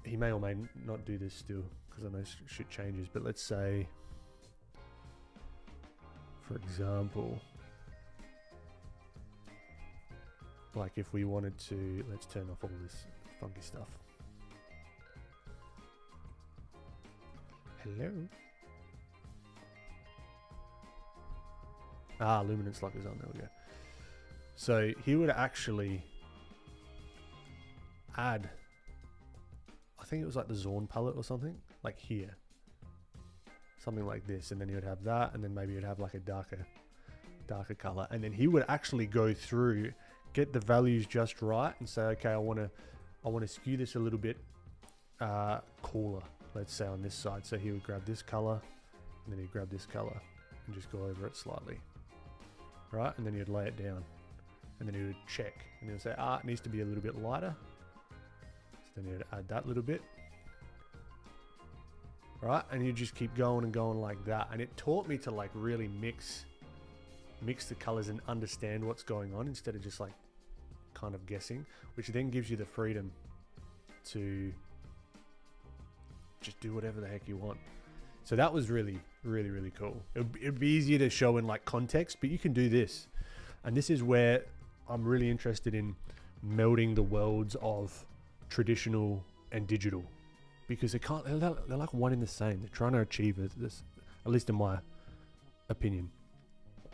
he may or may not do this still because I know shit changes, but let's say, for example, like if we wanted to, let's turn off all this funky stuff. Hello. Luminance lock is on. There we go. So he would actually add, I think it was like the Zorn palette or something, like here. Something like this. And then he would have that, and then maybe you'd have like a darker color. And then he would actually go through, get the values just right and say, okay, I want to skew this a little bit cooler, let's say on this side. So he would grab this color, and then he'd grab this color and just go over it slightly. Right, and then he'd lay it down, and then he would check, and he'd say, it needs to be a little bit lighter. So then he'd add that little bit, right, and you just keep going and going like that. And it taught me to like really mix the colors and understand what's going on instead of just like kind of guessing, which then gives you the freedom to just do whatever the heck you want. So that was really, really, really cool. It'd be easier to show in like context, but you can do this. And this is where I'm really interested in melding the worlds of traditional and digital, because they're like one in the same. They're trying to achieve this, at least in my opinion.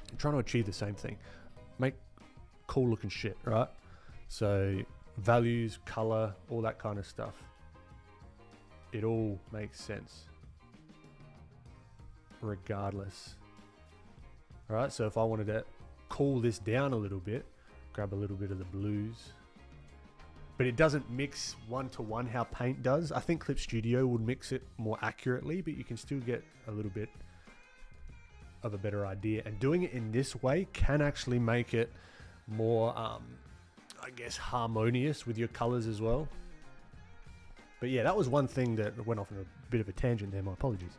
They're trying to achieve the same thing. Make cool looking shit, right? So values, color, all that kind of stuff. It all makes sense. Regardless. All right, so if I wanted to cool this down a little bit, grab a little bit of the blues, but it doesn't mix one-to-one how paint does. I think Clip Studio would mix it more accurately, but you can still get a little bit of a better idea. And doing it in this way can actually make it more, I guess, harmonious with your colors as well. But yeah, that was one thing that went off on a bit of a tangent there. My apologies.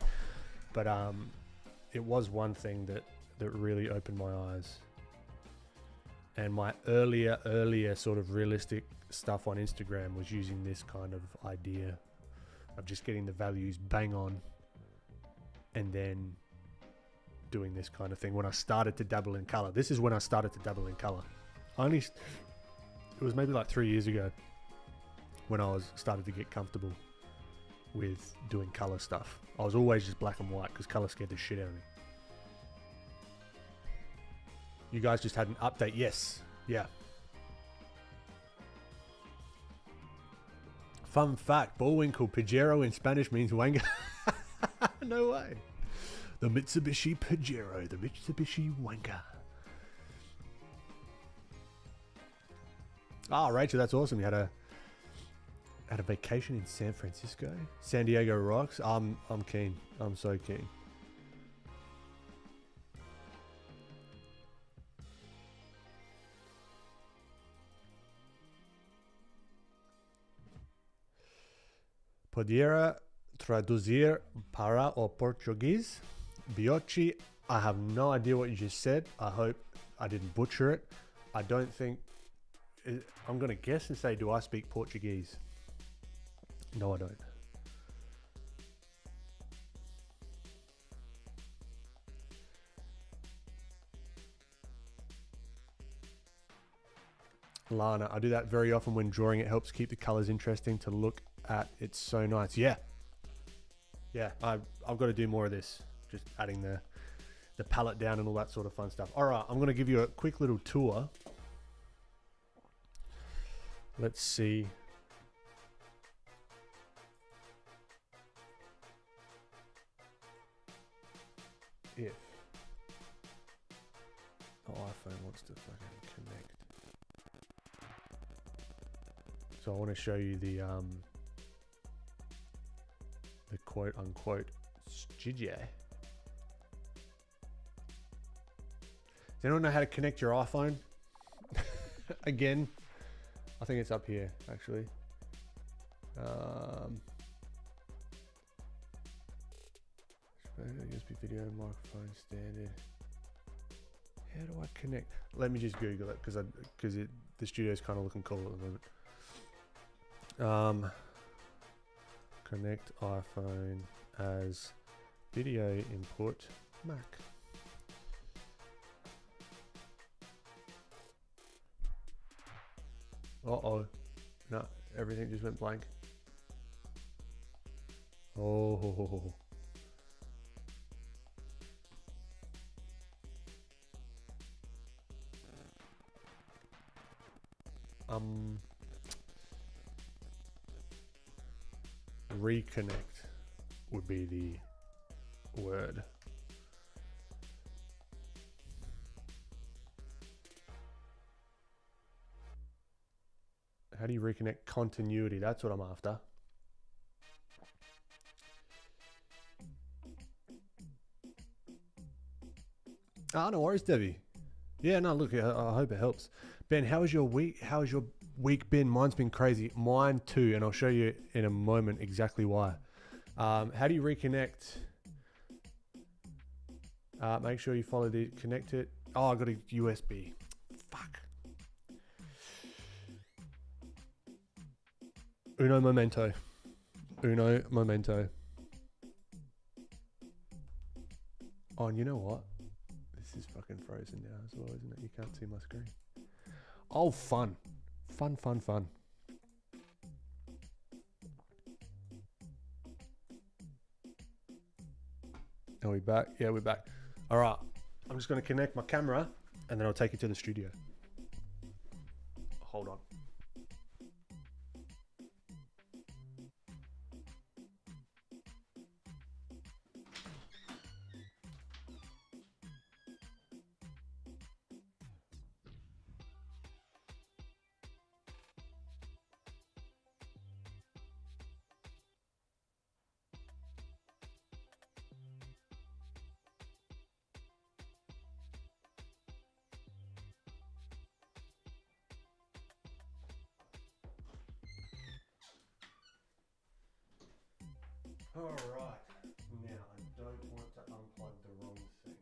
But it was one thing that really opened my eyes. And my earlier sort of realistic stuff on Instagram was using this kind of idea of just getting the values bang on and then doing this kind of thing. When I started to dabble in color, this is when I started to dabble in color. It was maybe like 3 years ago when I started to get comfortable with doing color stuff. I was always just black and white because color scared the shit out of me. You guys just had an update. Yes. Yeah. Fun fact, Bullwinkle, Pajero in Spanish means wanga. No way. The Mitsubishi Pajero, the Mitsubishi wanga. Rachel, that's awesome. You had a vacation in San Francisco. San Diego rocks. I'm keen. I'm so keen. Pudiera traduzir para o português? Biochi, I have no idea what you just said. I hope I didn't butcher it. I don't think... I'm going to guess and say, do I speak Portuguese? No, I don't. Lana, I do that very often when drawing. It helps keep the colors interesting to look at. It's so nice. Yeah. I've got to do more of this. Just adding the palette down and all that sort of fun stuff. All right, I'm going to give you a quick little tour. Let's see. If iPhone wants to fucking connect. So I want to show you the quote unquote studio. Does anyone know how to connect your iPhone? Again, I think it's up here actually. USB video, microphone, standard. How do I connect? Let me just Google it because the studio's kind of looking cool at the moment. Connect iPhone as video input Mac. Uh-oh. No, everything just went blank. Oh. Reconnect would be the word. How do you reconnect continuity? That's what I'm after. No worries, Debbie. Yeah, no, look, I hope it helps. Ben, how was your week? How has your week been? Mine's been crazy. Mine too, and I'll show you in a moment exactly why. How do you reconnect? Make sure you follow the connect it. Oh, I got a USB. Fuck. Uno momento. Uno momento. Oh, and you know what? This is fucking frozen now as well, isn't it? You can't see my screen. Oh, fun. Fun. Are we back? Yeah, we're back. All right. I'm just going to connect my camera and then I'll take it to the studio. Hold on. All right. Now, I don't want to unplug the wrong thing.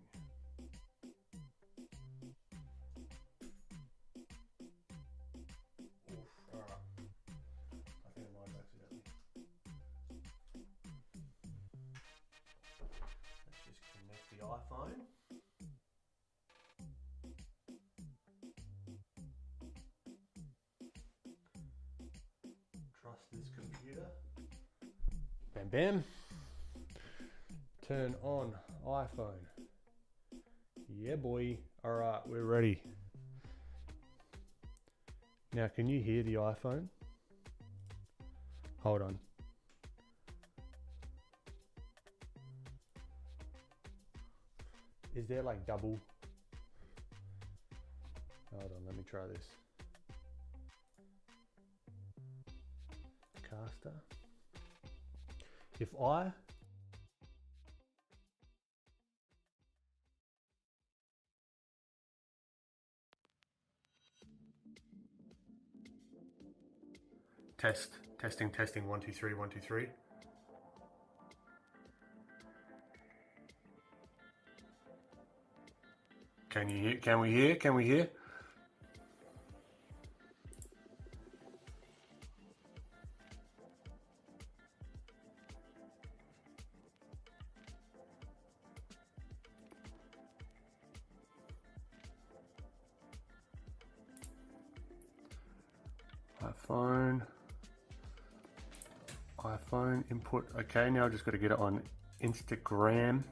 Oof, all right. I think I might have accidentally. Let's just connect the iPhone. Trust this computer. Bam, bam. Turn on iPhone. Yeah, boy. All right, we're ready. Now, can you hear the iPhone? Hold on. Is there like double? Hold on, let me try this. Caster. If I testing 1 2 3 1 2 3. Can you hear? Can we hear? Can we hear? iPhone input. Okay, now I've just got to get it on Instagram.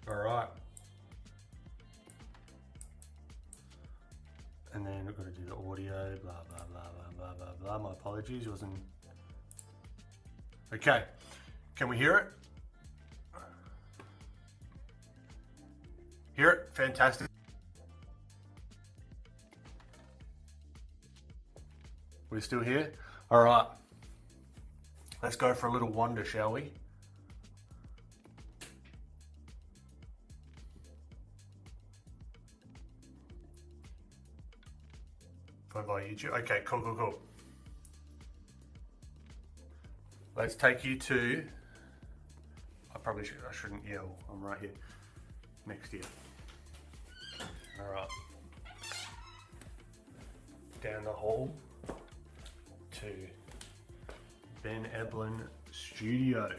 All right. And then we've got to do the audio, blah, blah, blah, blah, blah, blah, blah. My apologies, it wasn't. Okay, can we hear it? Hear it? Fantastic. We're still here? All right. Let's go for a little wander, shall we? Phone by YouTube. Okay, cool. let's take you to, I shouldn't yell, I'm right here, next to you. All right. Down the hall to Ben Eblin Studios.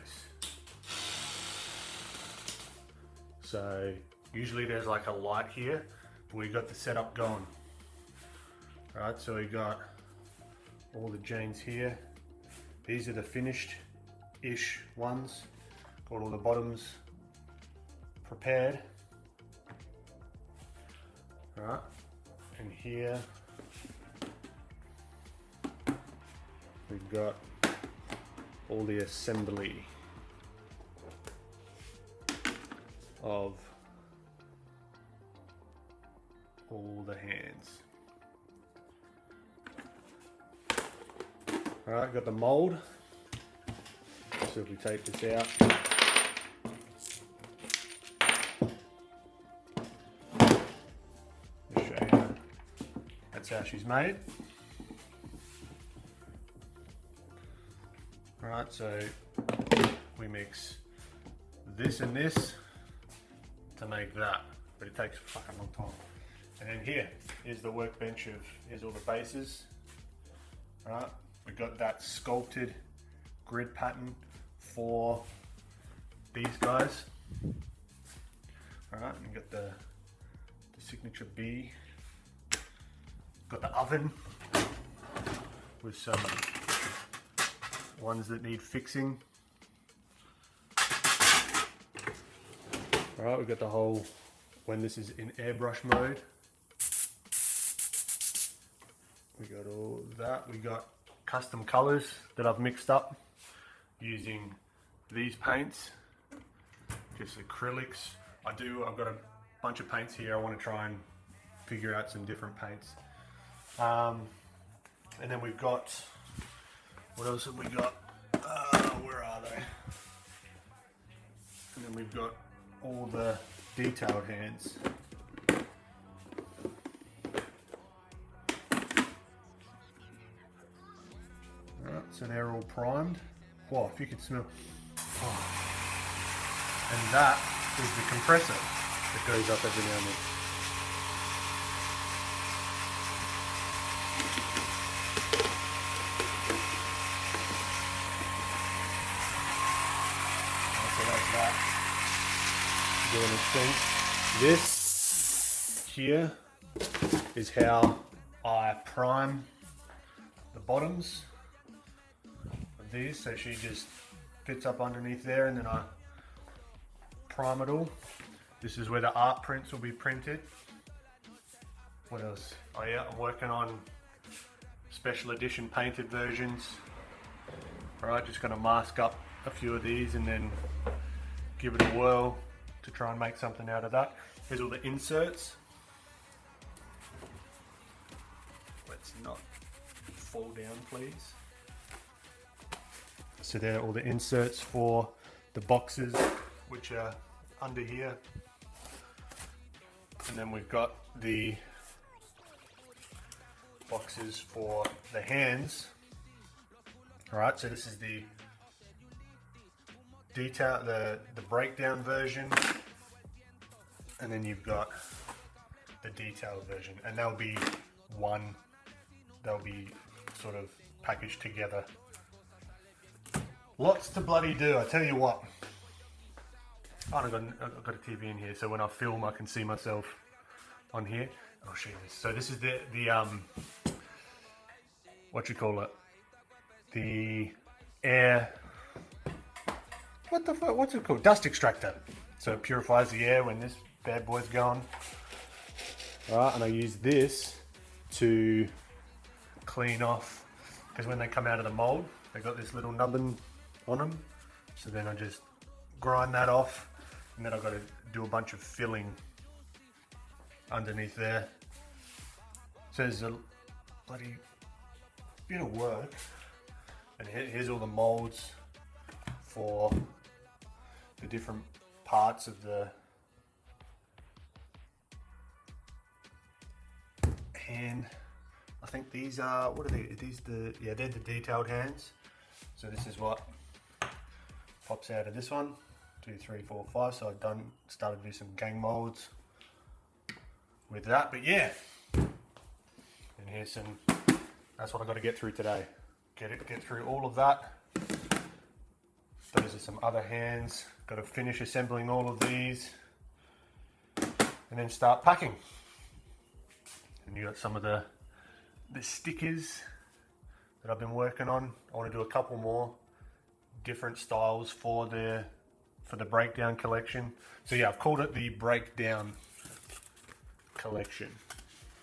So usually there's like a light here, but we got the setup going. All right, so we got all the Janes here. These are the finished-ish ones. Got all the bottoms prepared. All right, and here we've got all the assembly of all the hands. All right, got the mold. So if we take this out, I'll show you. That's how she's made. All right, so we mix this and this to make that, but it takes a fucking long time. And then here's the workbench of, here's all the bases. All right, we got that sculpted grid pattern for these guys. All right, and you got the signature B. Got the oven with some ones that need fixing. All right, we've got the whole, when this is in airbrush mode, we got all that. We got custom colors that I've mixed up using these paints, just acrylics. I've got a bunch of paints here. I want to try and figure out some different paints. And then we've got, what else have we got? Where are they? And then we've got all the detailed hands. Alright, so they're all primed. Wow, if you could smell. Oh. And that is the compressor that goes up every now and then. So that's that. Doing its thing. This here is how I prime the bottoms of these. So she just fits up underneath there, and then I prime it all. This is where the art prints will be printed. What else? Oh yeah, I'm working on special edition painted versions. Alright, just gonna mask up a few of these and then give it a whirl to try and make something out of that. Here's all the inserts. Let's not fall down, please. So there are all the inserts for the boxes, which are under here. And then we've got the boxes for the hands. All right, so this is the detail, the breakdown version, and then you've got the detailed version, and they'll be sort of packaged together. Lots to bloody do, I tell you what. I've got a TV in here, so when I film I can see myself on here. I'll show you this. So this is the what you call it? The air, what the fuck, what's it called? Dust extractor. So it purifies the air when this bad boy's going. Alright, and I use this to clean off, because when they come out of the mold, they got this little nubbin on them. So then I just grind that off, and then I've got to do a bunch of filling underneath there. So there's a bloody bit of work. And here's all the molds for the different parts of the hand. I think these are, what are they? These they're the detailed hands. So this is what pops out of this one. 2, 3, 4, 5. So I've started to do some gang molds with that. But yeah, and here's some. That's what I got to get through today. Get through all of that. Those are some other hands. Got to finish assembling all of these, and then start packing. And you got some of the stickers that I've been working on. I want to do a couple more different styles for the breakdown collection. So yeah, I've called it the breakdown collection.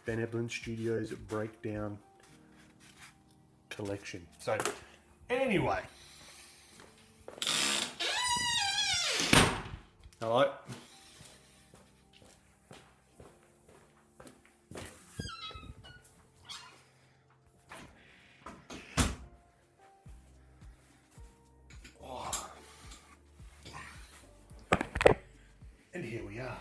Ben Eblin Studios breakdown collection. So anyway, hello. And here we are.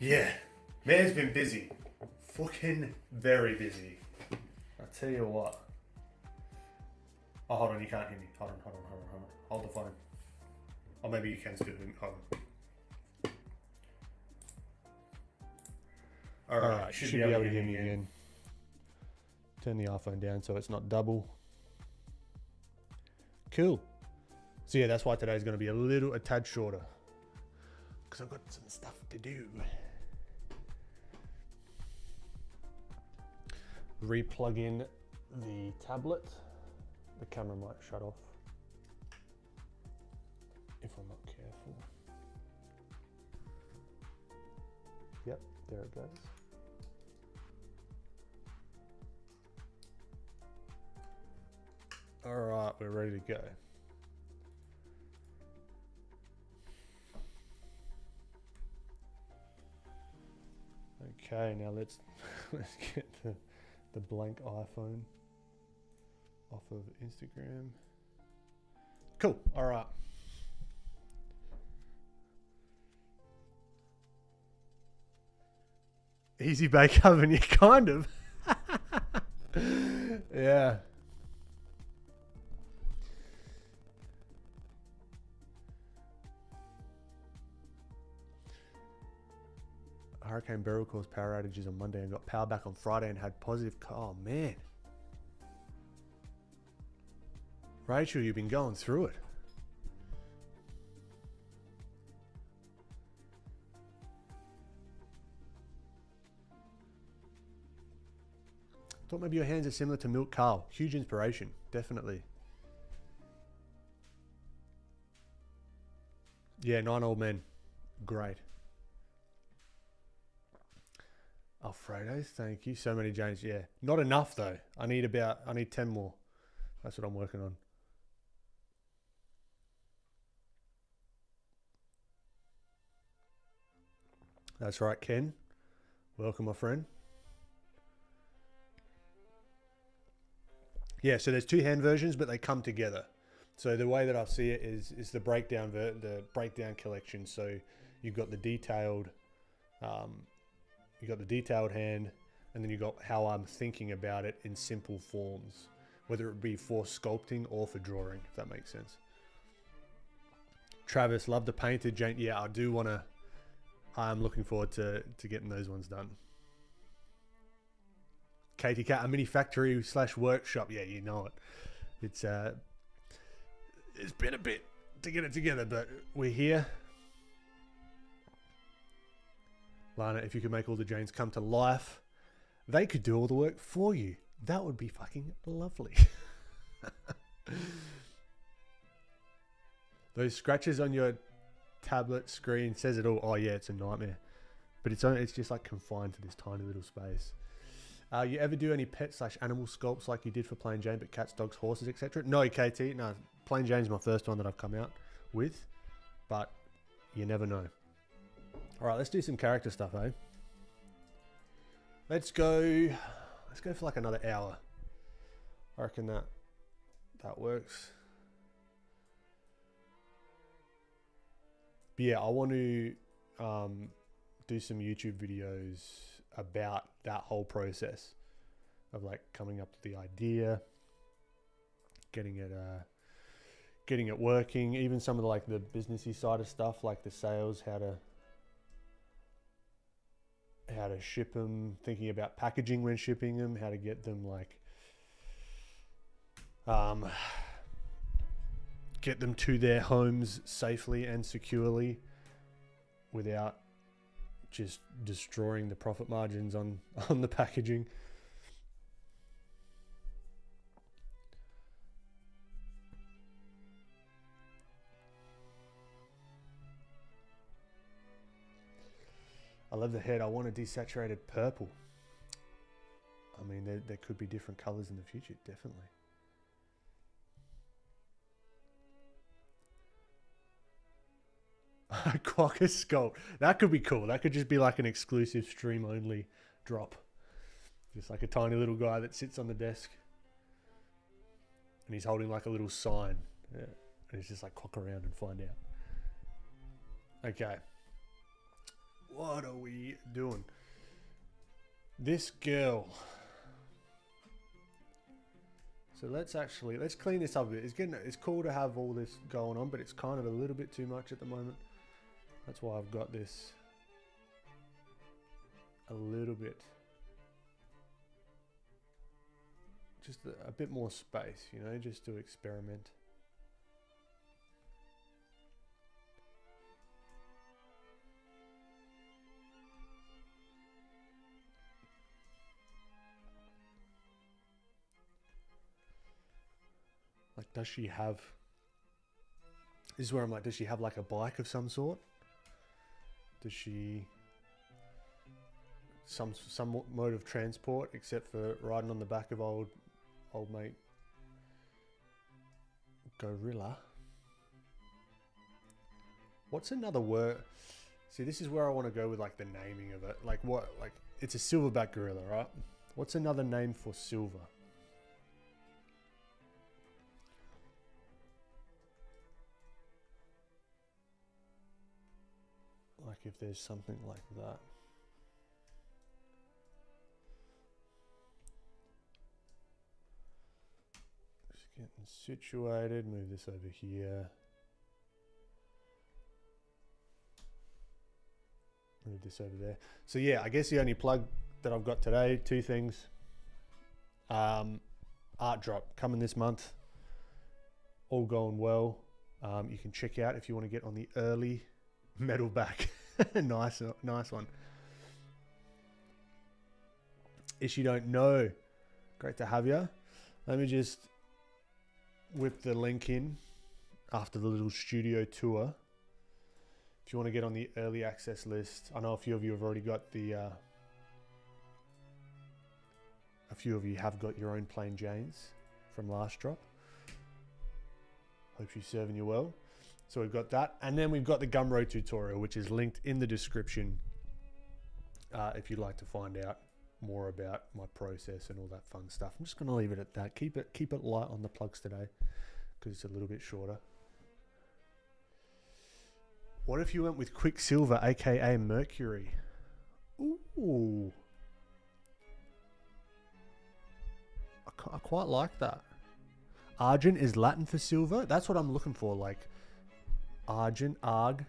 Yeah, man's been busy. Fucking very busy. I tell you what. Oh, hold on, you can't hear me. Hold on. Hold the phone. Or maybe you can still hear me. Hold on. Alright, should be able to hear me again. Turn the iPhone down so it's not double. Cool. So yeah, that's why today's going to be a tad shorter. Because I've got some stuff to do. Replug in the tablet. The camera might shut off if I'm not careful. Yep, there it goes. All right, we're ready to go. Okay, now let's get the blank iPhone off of Instagram. Cool. All right. Easy bake oven, yeah, kind of. Yeah. Hurricane Beryl caused power outages on Monday and got power back on Friday and had positive. Oh man, Rachel, you've been going through it. Thought maybe your hands are similar to Milk Carl. Huge inspiration, definitely. Yeah, 9 old men, great. Alfredo's, thank you. So many James, yeah. Not enough though. I need 10 more. That's what I'm working on. That's right, Ken. Welcome, my friend. Yeah, so there's 2 hand versions, but they come together. So the way that I see it is the breakdown collection. So you've got the detailed hand, and then you got how I'm thinking about it in simple forms, whether it be for sculpting or for drawing, if that makes sense. Travis, love the painted Jane. Yeah, I do want to. I'm looking forward to getting those ones done. Katie Cat, a mini factory / workshop. Yeah, you know it. It's been a bit to get it together, but we're here. Lana, if you could make all the Janes come to life, they could do all the work for you. That would be fucking lovely. Those scratches on your tablet screen says it all. Oh yeah, it's a nightmare. But it's just like confined to this tiny little space. You ever do any pet / animal sculpts like you did for Plain Jane, but cats, dogs, horses, etc.? No, KT. No, Plain Jane's my first one that I've come out with. But you never know. All right, let's do some character stuff, eh? Let's go for like another hour. I reckon that works. But yeah, I want to do some YouTube videos about that whole process of like coming up with the idea, getting it working. Even some of the businessy side of stuff, like the sales, how to ship them, thinking about packaging when shipping them, how to get them get them to their homes safely and securely without just destroying the profit margins on the packaging. I love the head. I want a desaturated purple. I mean, there could be different colors in the future, definitely. Quokka sculpt. That could be cool. That could just be like an exclusive stream only drop. Just like a tiny little guy that sits on the desk. And he's holding like a little sign. Yeah. And he's just like clock around and find out. Okay. What are we doing? This girl. So let's clean this up a bit. It's cool to have all this going on, but it's kind of a little bit too much at the moment. That's why I've got this a little bit, just a bit more space, you know, just to experiment. Like, does she have, this is where I'm like, does she have like a bike of some sort? Does she some mode of transport except for riding on the back of old mate gorilla? What's another word? See, this is where I want to go with like the naming of it. Like what? Like it's a silverback gorilla, right? What's another name for silver? Like if there's something like that. Just getting situated. Move this over here. Move this over there. So yeah, I guess the only plug that I've got today, two things. Art drop coming this month. All going well. You can check out if you want to get on the early metal back. nice one. If you don't know, great to have you. Let me just whip the link in after the little studio tour. If you want to get on the early access list, I know a few of you have already got the a few of you have got your own plain Janes from last drop. Hope she's serving you well. So we've got that, and then we've got the Gumroad tutorial, which is linked in the description if you'd like to find out more about my process and all that fun stuff. I'm just going to leave it at that. Keep it light on the plugs today because it's a little bit shorter. What if you went with Quicksilver, aka Mercury? Ooh, I quite like that. Argent is Latin for silver. That's what I'm looking for, like. Argent, arg,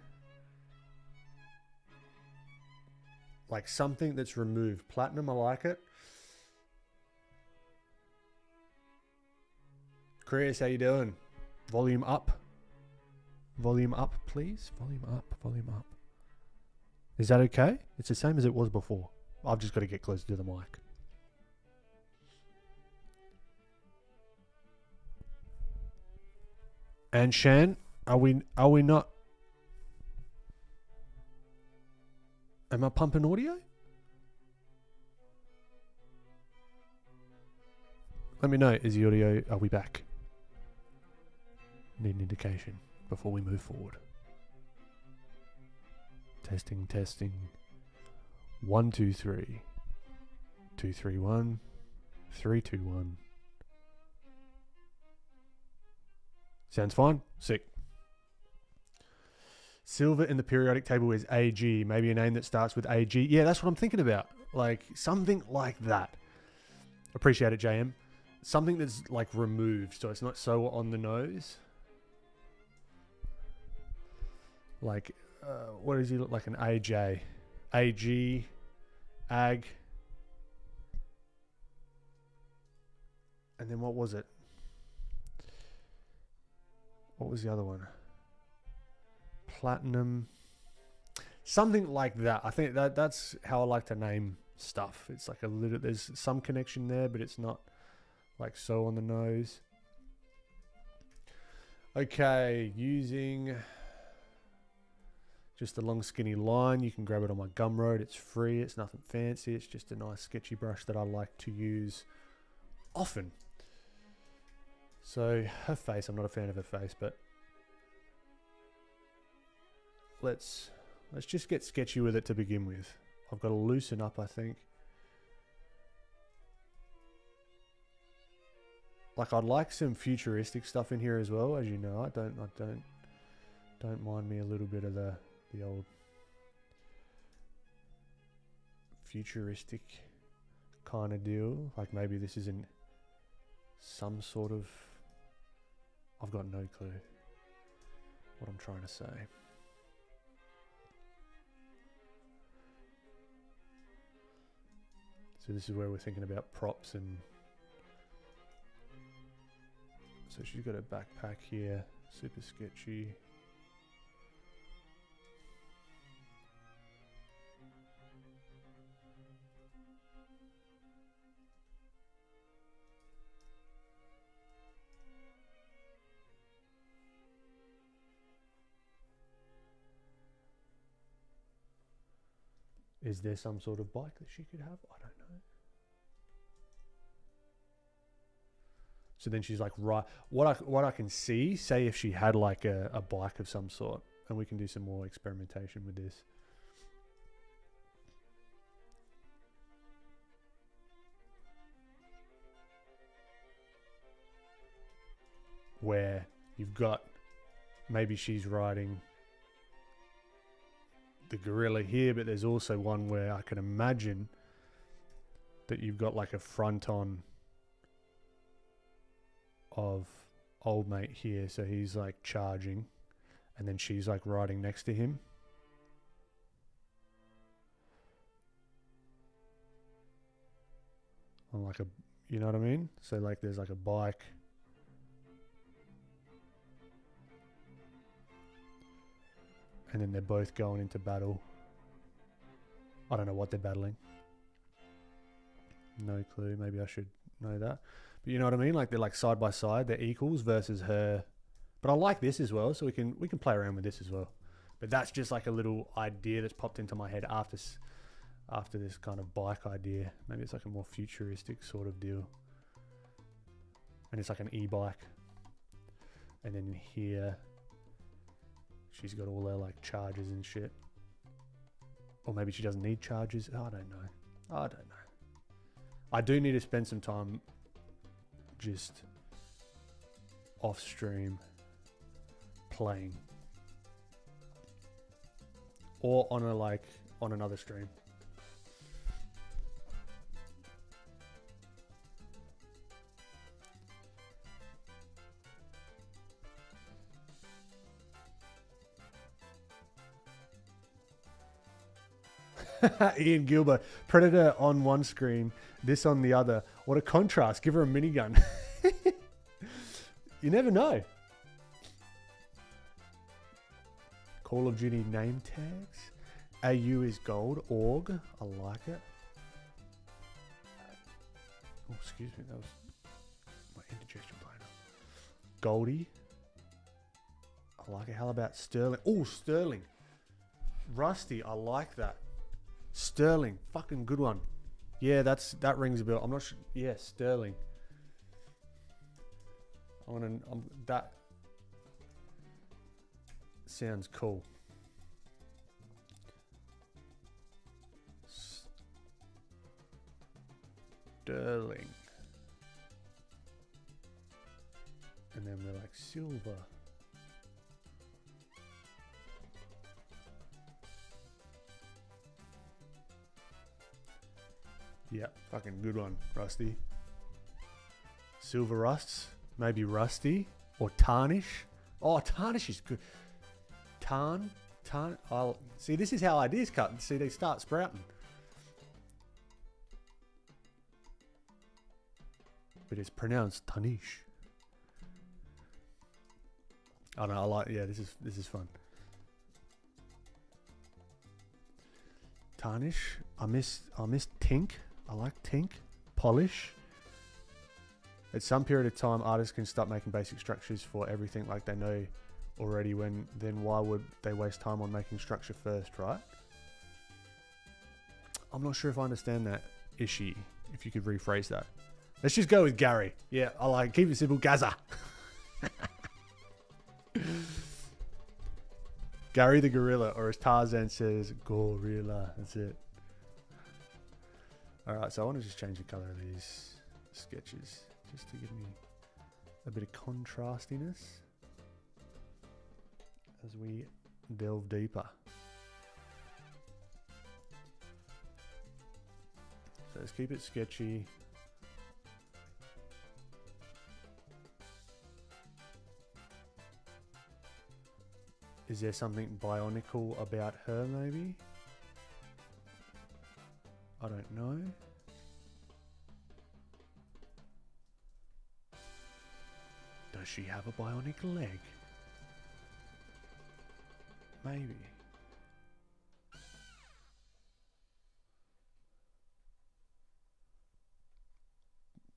like something that's removed. Platinum, I like it. Chris, how you doing? Volume up, please. Volume up. Is that okay? It's the same as it was before. I've just got to get closer to the mic. And Shan, are we not? Am I pumping audio? Let me know. Is the audio? Are we back? Need an indication before we move forward. Testing. 1 2 3. 2 3 1. 3 2 1. Sounds fine. Sick. Silver in the periodic table is AG. Maybe a name that starts with AG. Yeah, that's what I'm thinking about. Like something like that. Appreciate it, JM. something that's like removed, so it's not so on the nose. Like, what does he look like? An AJ, AG, AG, and then what was it? What was the other one? Platinum. Something like that. I think that's how I like to name stuff. It's like a little, there's some connection there, but it's not like so on the nose. Okay, using just a long skinny line. You can grab it on my Gumroad. It's free. It's nothing fancy. It's just a nice sketchy brush that I like to use often. So her face, I'm not a fan of her face, but let's just get sketchy with it to begin with. I've got to loosen up, I think. Like, I'd like some futuristic stuff in here as well, as you know. Don't mind me a little bit of the old futuristic kind of deal. Like, maybe this isn't some sort of, I've got no clue what I'm trying to say. So this is where we're thinking about props, and so she's got a backpack here, super sketchy. Is there some sort of bike that she could have? I don't know. So then she's like, right, what I can see, say if she had like a bike of some sort, and we can do some more experimentation with this. Where you've got, maybe she's riding the gorilla here, but there's also one where I can imagine that you've got like a front on of old mate here, so he's like charging, and then she's like riding next to him. On like a, you know what I mean? So like there's like a bike. And then they're both going into battle. I don't know what they're battling. No clue. Maybe I should know that. But you know what I mean? Like they're like side by side. They're equals versus her. But I like this as well, so we can play around with this as well. But that's just like a little idea that's popped into my head after this kind of bike idea. Maybe it's like a more futuristic sort of deal. And it's like an e-bike. And then here, she's got all her like chargers and shit. Or maybe she doesn't need chargers. I don't know. I do need to spend some time just off stream playing. Or on on another stream. Ian Gilbert, Predator on one screen, this on the other. What a contrast. Give her a minigun. You never know. Call of Duty name tags. AU is gold. Org. I like it. Oh, excuse me. That was my indigestion playing up. Goldie. I like it. How about Sterling? Oh, Sterling. Rusty. I like that. Sterling, fucking good one. Yeah, that rings a bell. I'm not sure. Yeah, Sterling. That sounds cool. Sterling. And then we're like silver. Yeah, fucking good one, Rusty. silver rusts, maybe rusty or tarnish. Oh, tarnish is good. Tarn. I'll see. This is how ideas cut. See, they start sprouting. But it's pronounced tarnish. I don't know. I like. Yeah, this is fun. Tarnish. I miss tink. I like tink. Polish. At some period of time, artists can start making basic structures for everything like they know already. Then why would they waste time on making structure first, right? I'm not sure if I understand that, Ishi. If you could rephrase that. Let's just go with Gary. Yeah, I like keep it simple. Gaza. Gary the gorilla, or as Tarzan says, gorilla. That's it. All right, so I want to just change the color of these sketches just to give me a bit of contrastiness as we delve deeper. So let's keep it sketchy. Is there something bionical about her, maybe? I don't know. Does she have a bionic leg? Maybe.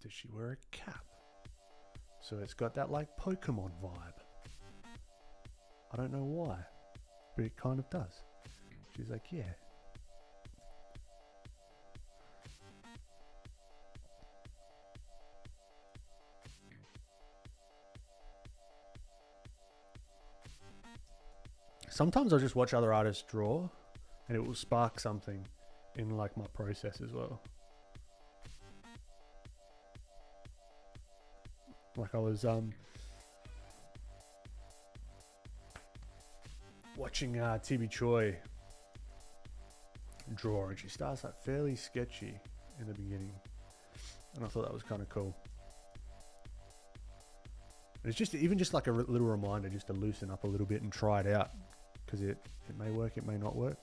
Does she wear a cap? So it's got that like Pokemon vibe. I don't know why, but it kind of does. She's like, yeah. Sometimes I'll just watch other artists draw and it will spark something in like my process as well. Like I was watching TB Choi draw, and she starts like fairly sketchy in the beginning, and I thought that was kind of cool. And it's just even just like a little reminder just to loosen up a little bit and try it out, because it may work, it may not work,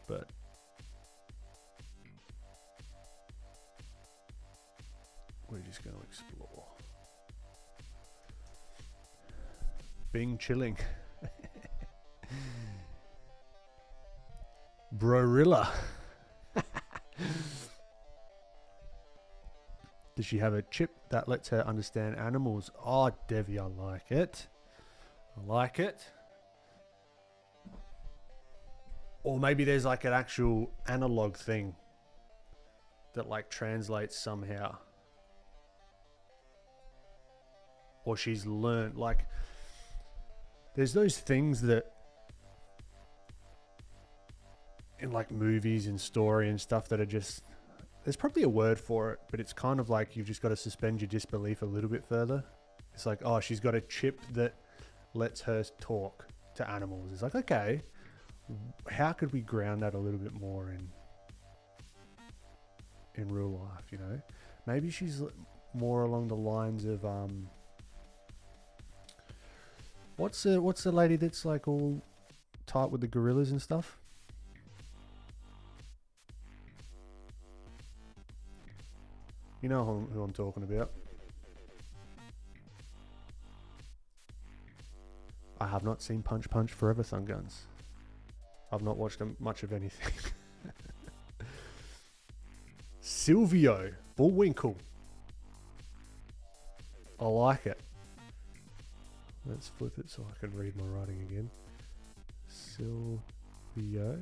but we're just going to explore. Bing chilling. Brorilla. Does she have a chip that lets her understand animals? Oh, Devi, I like it. I like it. Or maybe there's like an actual analog thing that like translates somehow. Or she's learned, like, there's those things that in like movies and story and stuff that are just, there's probably a word for it, but it's kind of like you've just got to suspend your disbelief a little bit further. It's like, oh, she's got a chip that lets her talk to animals. It's like, okay, how could we ground that a little bit more in real life, you know? Maybe she's more along the lines of what's the lady that's like all tight with the gorillas and stuff? You know who I'm talking about. I have not seen Punch Punch Forever Sun Guns. I've not watched much of anything. Silvio Bullwinkle. I like it. Let's flip it so I can read my writing again. Silvio.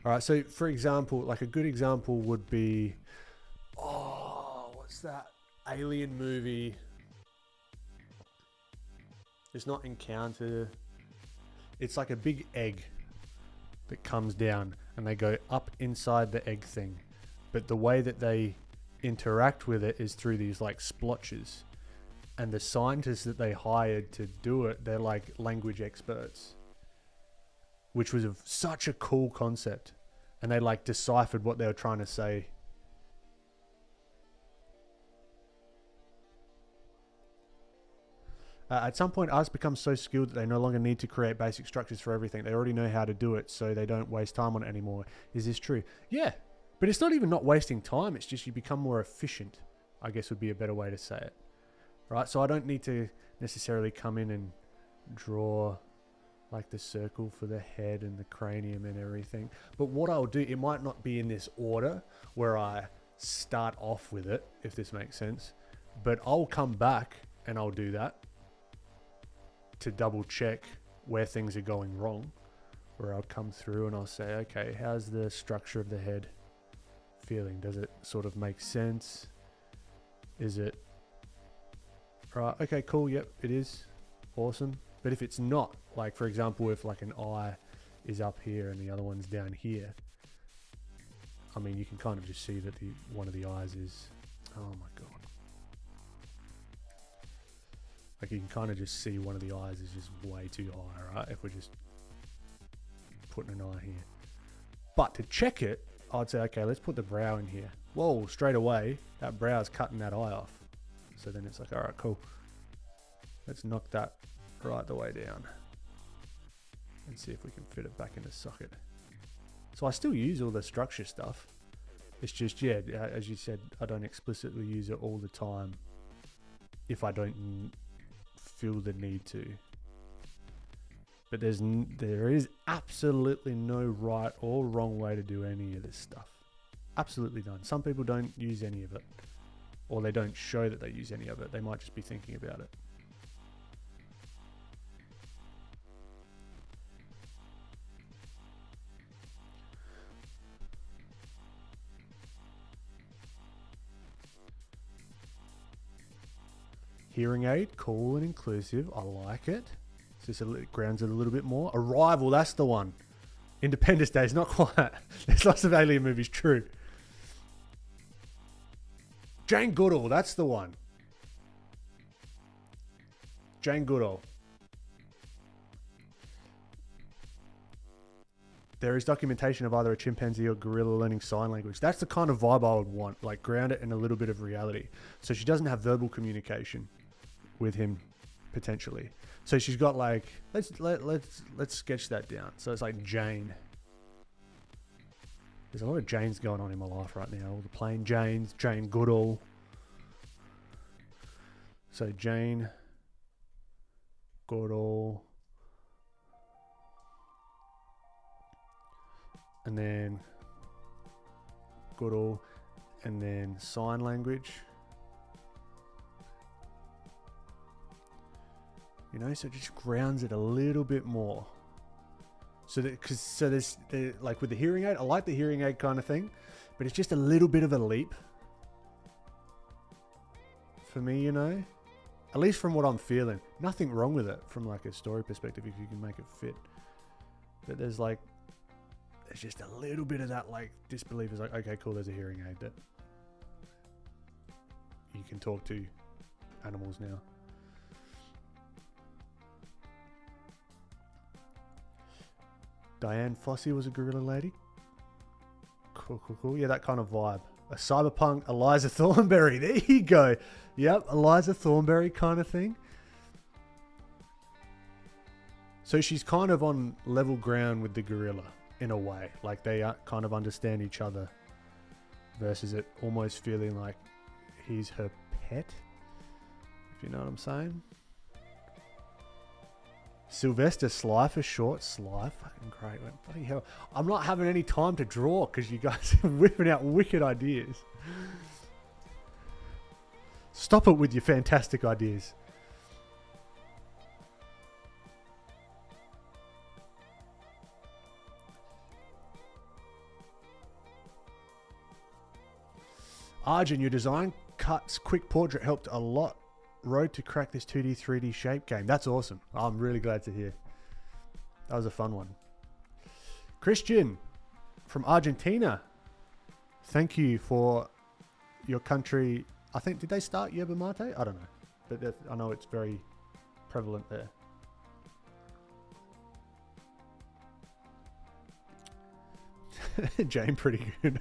All right, so for example, like a good example would be, oh, what's that alien movie? It's not Encounter. It's like a big egg that comes down and they go up inside the egg thing. But the way that they interact with it is through these like splotches. And the scientists that they hired to do it, they're like language experts. Which was such a cool concept. and they like deciphered what they were trying to say. At some point, artists become so skilled that they no longer need to create basic structures for everything. They already know how to do it, so they don't waste time on it anymore. Is this true? Yeah, but it's not even not wasting time. It's just you become more efficient, I guess would be a better way to say it. Right? So I don't need to necessarily come in and draw like the circle for the head and the cranium and everything. But what I'll do, it might not be in this order where I start off with it, if this makes sense. But I'll come back and I'll do that to double check where things are going wrong, where I'll come through and I'll say, okay, how's the structure of the head feeling? Does it sort of make sense? Is it right? Okay, cool. Yep, it is. Awesome. But if it's not, like for example, if like an eye is up here and the other one's down here, I mean, you can kind of just see that one of the eyes is, oh my God. Like you can kind of just see one of the eyes is just way too high, right? If we're just putting an eye here. But to check it, I'd say, okay, let's put the brow in here. Whoa, straight away, that brow's cutting that eye off. So then it's like, all right, cool. Let's knock that right the way down and see if we can fit it back in the socket. So I still use all the structure stuff. It's just, yeah, as you said, I don't explicitly use it all the time if I don't feel the need to. But there is absolutely no right or wrong way to do any of this stuff. Absolutely none. Some people don't use any of it, or they don't show that they use any of it. They might just be thinking about it. Hearing aid, cool and inclusive. I like it. So it grounds it a little bit more. Arrival, that's the one. Independence Day is not quite. There's lots of alien movies, true. Jane Goodall, that's the one. Jane Goodall. There is documentation of either a chimpanzee or gorilla learning sign language. That's the kind of vibe I would want, like ground it in a little bit of reality. So she doesn't have verbal communication with him, potentially. So she's got like, let's sketch that down. So it's like Jane. There's a lot of Janes going on in my life right now. All the plain Janes, Jane Goodall. So Jane Goodall. And then Goodall. And then sign language. You know, so it just grounds it a little bit more. So there's like with the hearing aid, I like the hearing aid kind of thing, but it's just a little bit of a leap for me, you know, at least from what I'm feeling. Nothing wrong with it from like a story perspective if you can make it fit. But there's just a little bit of that like disbelief is like, okay, cool, there's a hearing aid that you can talk to animals now. Diane Fossey was a gorilla lady. Cool, cool, cool. Yeah, that kind of vibe. A cyberpunk Eliza Thornberry. There you go. Yep, Eliza Thornberry kind of thing. So she's kind of on level ground with the gorilla in a way. Like they kind of understand each other versus it almost feeling like he's her pet. If you know what I'm saying. Sylvester Sly for short. Sly, fucking great. Bloody hell. I'm not having any time to draw because you guys are whipping out wicked ideas. Stop it with your fantastic ideas. Arjun, your design cuts quick portrait helped a lot. Road to crack this 2D 3D shape game. That's awesome. I'm really glad to hear. That was a fun one. Christian from Argentina. Thank you for your country. I think, did they start yerba mate? I don't know. But I know it's very prevalent there. Jane, pretty good.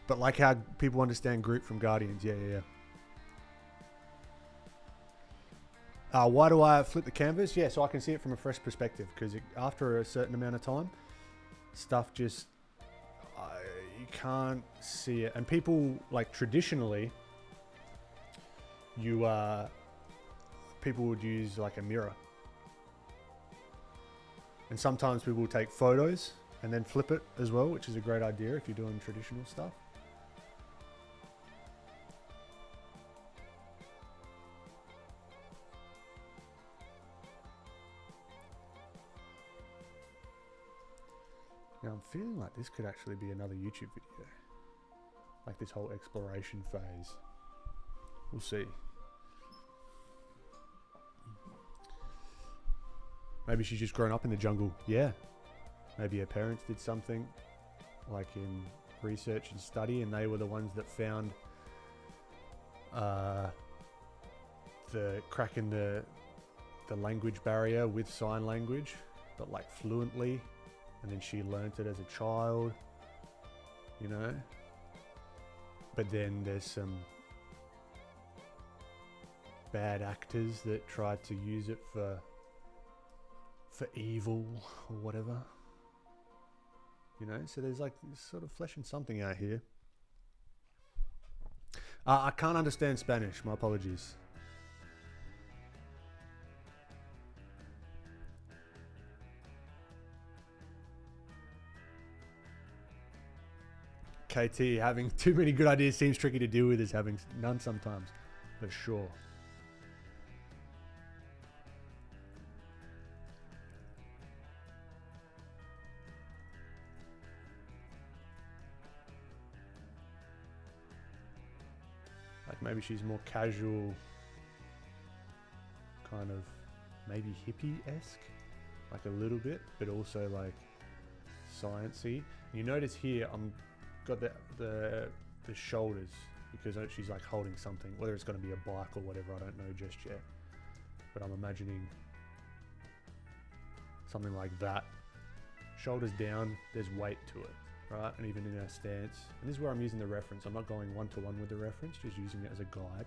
But like how people understand Groot from Guardians. Yeah. Why do I flip the canvas? Yeah, so I can see it from a fresh perspective, because after a certain amount of time, stuff just, you can't see it. And people, like, traditionally, people would use like a mirror. And sometimes people will take photos and then flip it as well, which is a great idea if you're doing traditional stuff. Now I'm feeling like this could actually be another YouTube video. Like this whole exploration phase. We'll see. Maybe she's just grown up in the jungle. Yeah. Maybe her parents did something like in research and study, and they were the ones that found the crack in the language barrier with sign language, but like fluently. And then she learnt it as a child, you know. But then there's some bad actors that tried to use it for evil or whatever, you know. So there's like sort of fleshing something out here. I can't understand Spanish, my apologies. KT, having too many good ideas seems tricky to deal with as having none sometimes, for sure. Like maybe she's more casual, kind of maybe hippie-esque, like a little bit, but also like sciencey. You notice here I'm got the shoulders, because she's like holding something, whether it's going to be a bike or whatever, I don't know just yet, but I'm imagining something like that. Shoulders down, there's weight to it, right? And even in our stance, and this is where I'm using the reference. I'm not going one-to-one with the reference, just using it as a guide.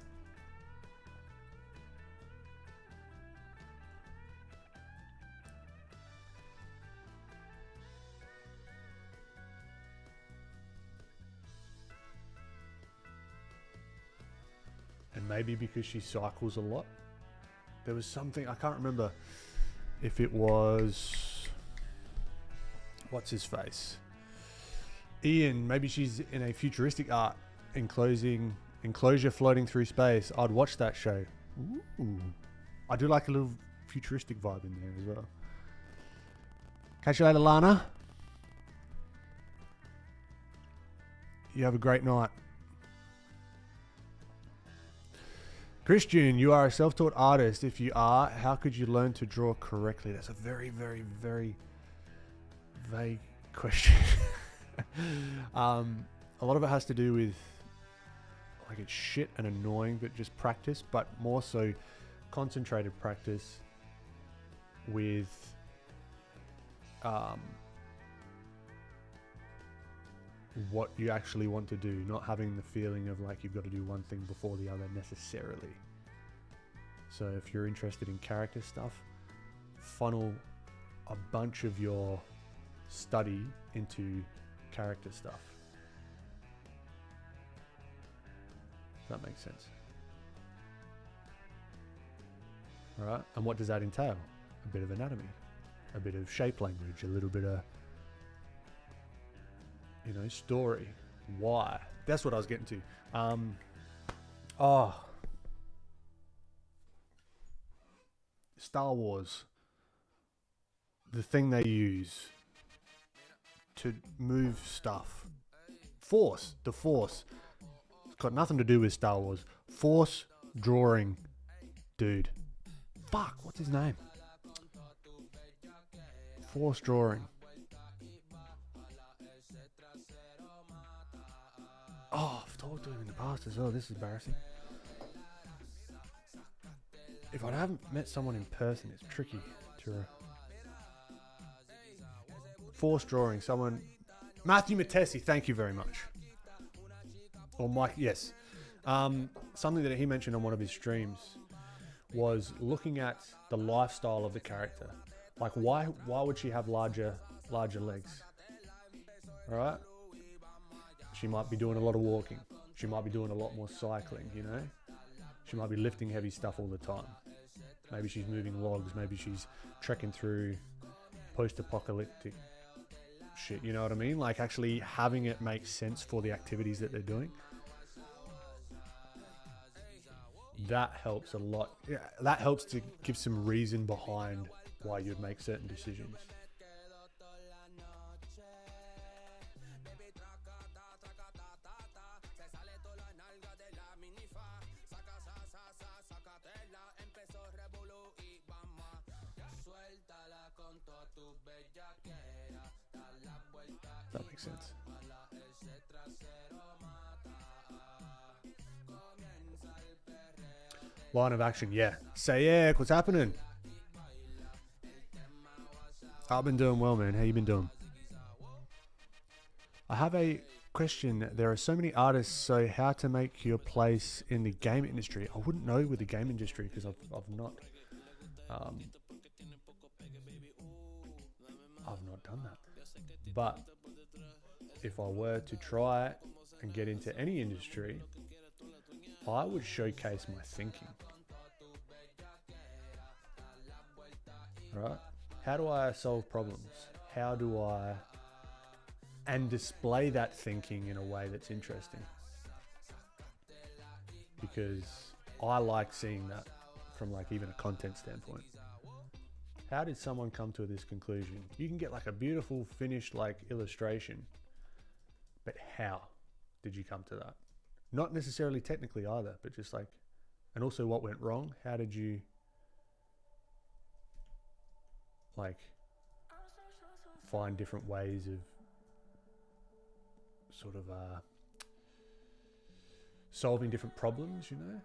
And maybe because she cycles a lot. There was something, I can't remember if it was, what's his face? Ian, maybe she's in a futuristic art enclosure floating through space. I'd watch that show. Ooh. I do like a little futuristic vibe in there as well. Catch you later, Lana. You have a great night. Christian, you are a self-taught artist. If you are, how could you learn to draw correctly? That's a very, very, very vague question. A lot of it has to do with, like, it's shit and annoying, but just practice, but more so concentrated practice with what you actually want to do, not having the feeling of like you've got to do one thing before the other necessarily. So if you're interested in character stuff, funnel a bunch of your study into character stuff. If that makes sense. All right, and what does that entail? A bit of anatomy, a bit of shape language, a little bit of, you know, story. Why? That's what I was getting to. Star Wars. The thing they use to move stuff. Force. The Force. It's got nothing to do with Star Wars. Force drawing. Dude. Fuck, what's his name? Force drawing. Oh, I've talked to him in the past as well. This is embarrassing. If I haven't met someone in person, it's tricky to... forced drawing. Someone, Matthew Matesi, thank you very much. Or Mike, yes. Something that he mentioned on one of his streams was looking at the lifestyle of the character. Like, why would she have larger legs? All right. She might be doing a lot of walking. She might be doing a lot more cycling, you know? She might be lifting heavy stuff all the time. Maybe she's moving logs. Maybe she's trekking through post-apocalyptic shit, you know what I mean? Like, actually having it make sense for the activities that they're doing. That helps a lot. Yeah, that helps to give some reason behind why you'd make certain decisions. That makes sense. Line of action, yeah. Sayek, what's happening? I've been doing well, man. How you been doing? I have a question. There are so many artists, so how to make your place in the game industry? I wouldn't know with the game industry because I've not done that. But if I were to try and get into any industry, I would showcase my thinking. Right? How do I solve problems? How do I and display that thinking in a way that's interesting? Because I like seeing that from like even a content standpoint. How did someone come to this conclusion? You can get like a beautiful finished like illustration, but how did you come to that? Not necessarily technically either, but just like, and also what went wrong. How did you like find different ways of sort of solving different problems, you know?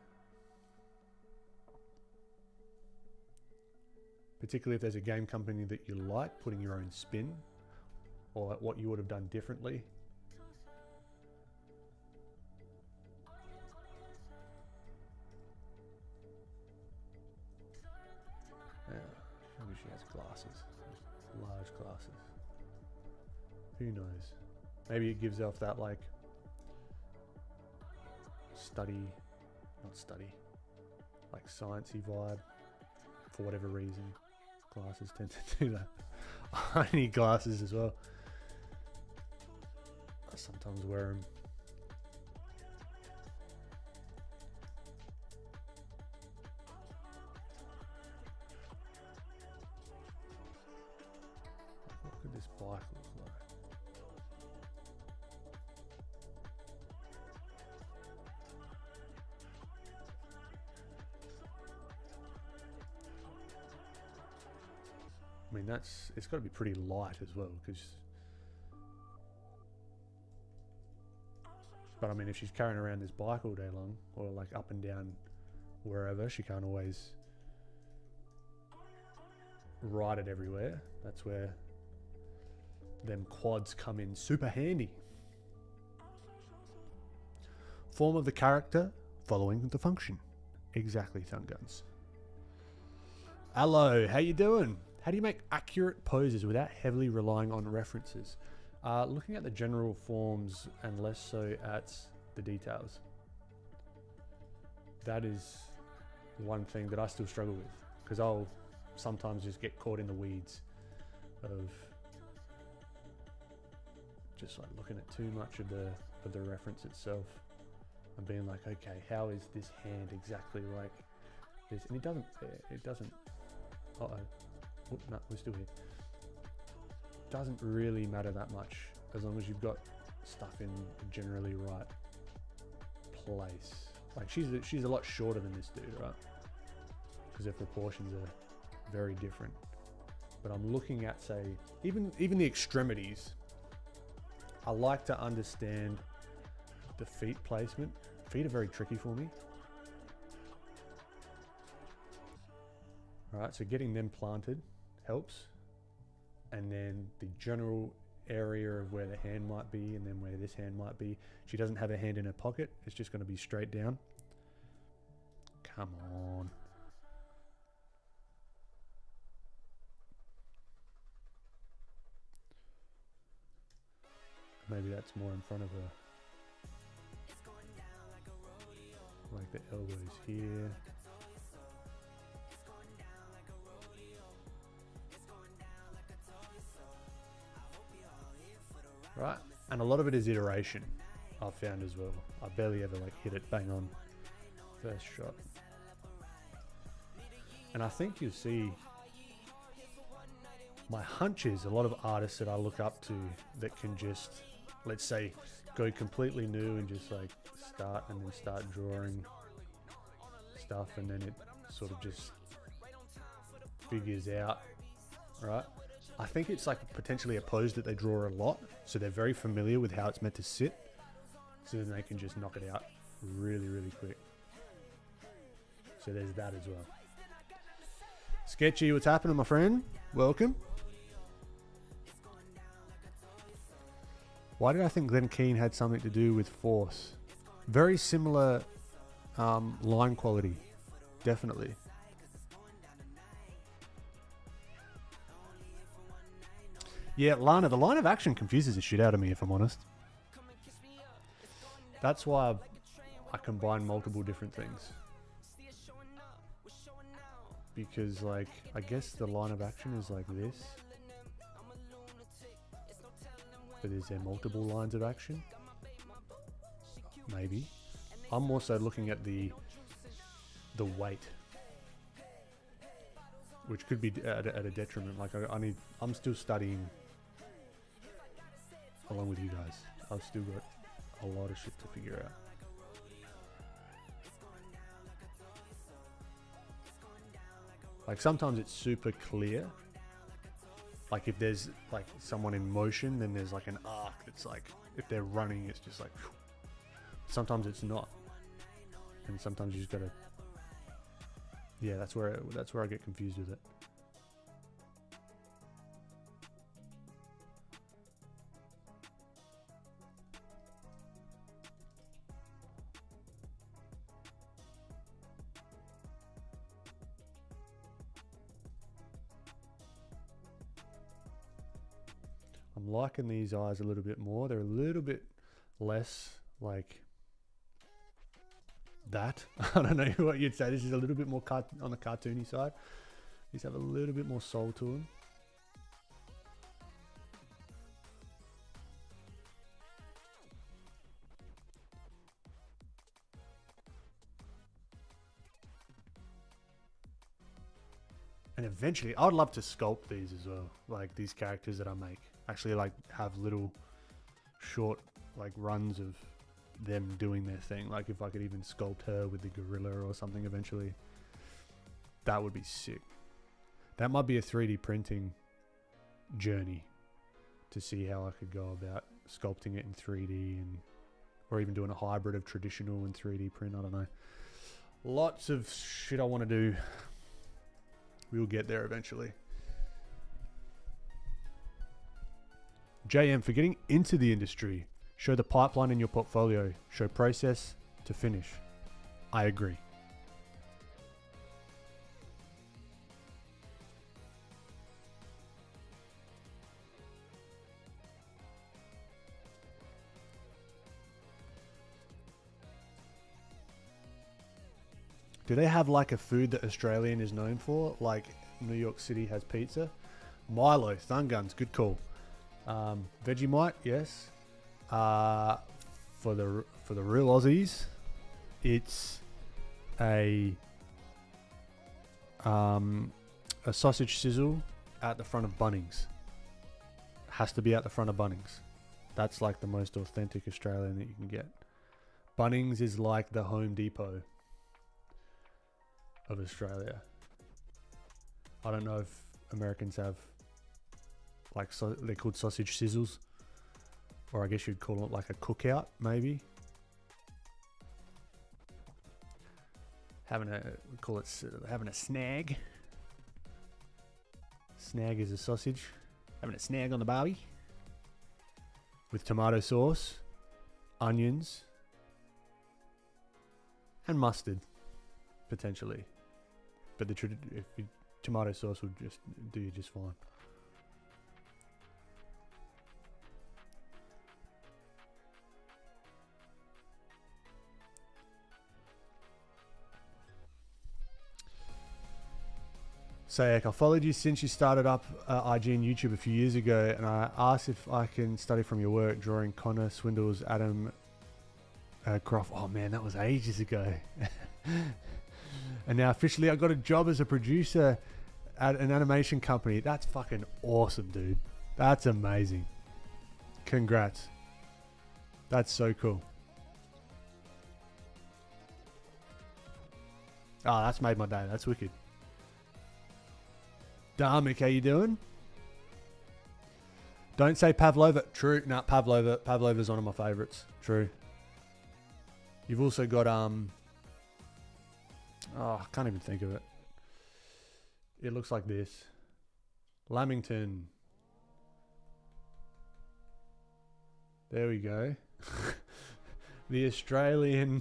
Particularly if there's a game company that you like, putting your own spin or what you would have done differently. Yeah, maybe she has glasses, large glasses. Who knows? Maybe it gives off that like like sciencey vibe for whatever reason. Glasses tend to do that. I need glasses as well. I sometimes wear them. What could this bike look like? I mean, it's got to be pretty light as well, but I mean, if she's carrying around this bike all day long, or like up and down wherever, she can't always ride it everywhere. That's where them quads come in super handy. Form of the character following the function. Exactly, Thumb Guns. Hello, how you doing? How do you make accurate poses without heavily relying on references? Looking at the general forms and less so at the details. That is one thing that I still struggle with, because I'll sometimes just get caught in the weeds of just like looking at too much of the reference itself and being like, okay, how is this hand exactly like this? And it doesn't. Oh, no, we're still here. Doesn't really matter that much as long as you've got stuff in the generally right place. Like she's a lot shorter than this dude, right? Because their proportions are very different. But I'm looking at, say, even the extremities. I like to understand the feet placement. Feet are very tricky for me. All right, so getting them planted helps. and then the general area of where the hand might be, and then where this hand might be. She doesn't have her hand in her pocket. It's just going to be straight down. Come on. Maybe that's more in front of her. Like the elbows here. Right, and a lot of it is iteration, I've found as well. I barely ever like hit it bang on first shot. And I think you'll see, my hunch is a lot of artists that I look up to that can just, let's say, go completely new and just like start and then start drawing stuff, and then it sort of just figures out, right? I think it's like potentially opposed, that they draw a lot, so they're very familiar with how it's meant to sit, so then they can just knock it out really, really quick. So there's that as well. Sketchy, what's happening, my friend? Welcome. Why did I think Glen Keane had something to do with force? Very similar line quality, definitely. Yeah, Lana, the line of action confuses the shit out of me, if I'm honest. That's why I combine multiple different things. Because, like, I guess the line of action is like this. But is there multiple lines of action? Maybe. I'm also looking at the weight, which could be at a detriment. Like I'm still studying along with you guys. I've still got a lot of shit to figure out. Like sometimes it's super clear. Like if there's like someone in motion, then there's like an arc that's like, if they're running, it's just like, whew. Sometimes it's not. And sometimes you just gotta, yeah, that's where I get confused with it. I'm liking these eyes a little bit more. They're a little bit less like that. I don't know what you'd say. This is a little bit more on the cartoony side. These have a little bit more soul to them. And eventually, I would love to sculpt these as well. Like these characters that I make. Actually, like have little short like runs of them doing their thing. Like if I could even sculpt her with the gorilla or something eventually, that would be sick. That might be a 3D printing journey to see how I could go about sculpting it in 3D, and or even doing a hybrid of traditional and 3D print. I don't know. Lots of shit I want to do. We'll get there eventually. JM, for getting into the industry, show the pipeline in your portfolio. Show process to finish. I agree. Do they have like a food that Australian is known for? Like New York City has pizza? Milo, Thun Guns, good call. Vegemite, yes. For the real Aussies, it's a sausage sizzle at the front of Bunnings. Has to be at the front of Bunnings. That's like the most authentic Australian that you can get. Bunnings is like the Home Depot of Australia. I don't know if Americans have like, so they're called sausage sizzles, or I guess you'd call it like a cookout, maybe. Having a snag. Snag is a sausage. Having a snag on the barbie. With tomato sauce, onions, and mustard, potentially. But tomato sauce would just do you just fine. Sayek, I followed you since you started up IG and YouTube a few years ago, and I asked if I can study from your work, drawing Connor Swindle's Adam Groff. Oh man, that was ages ago. And now officially I got a job as a producer at an animation company. That's fucking awesome, dude. That's amazing. Congrats. That's so cool. Oh, that's made my day. That's wicked. Dharmic, how you doing? Don't say Pavlova. True. No, Pavlova. Pavlova's one of my favorites. True. You've also got oh, I can't even think of it. It looks like this. Lamington. There we go. The Australian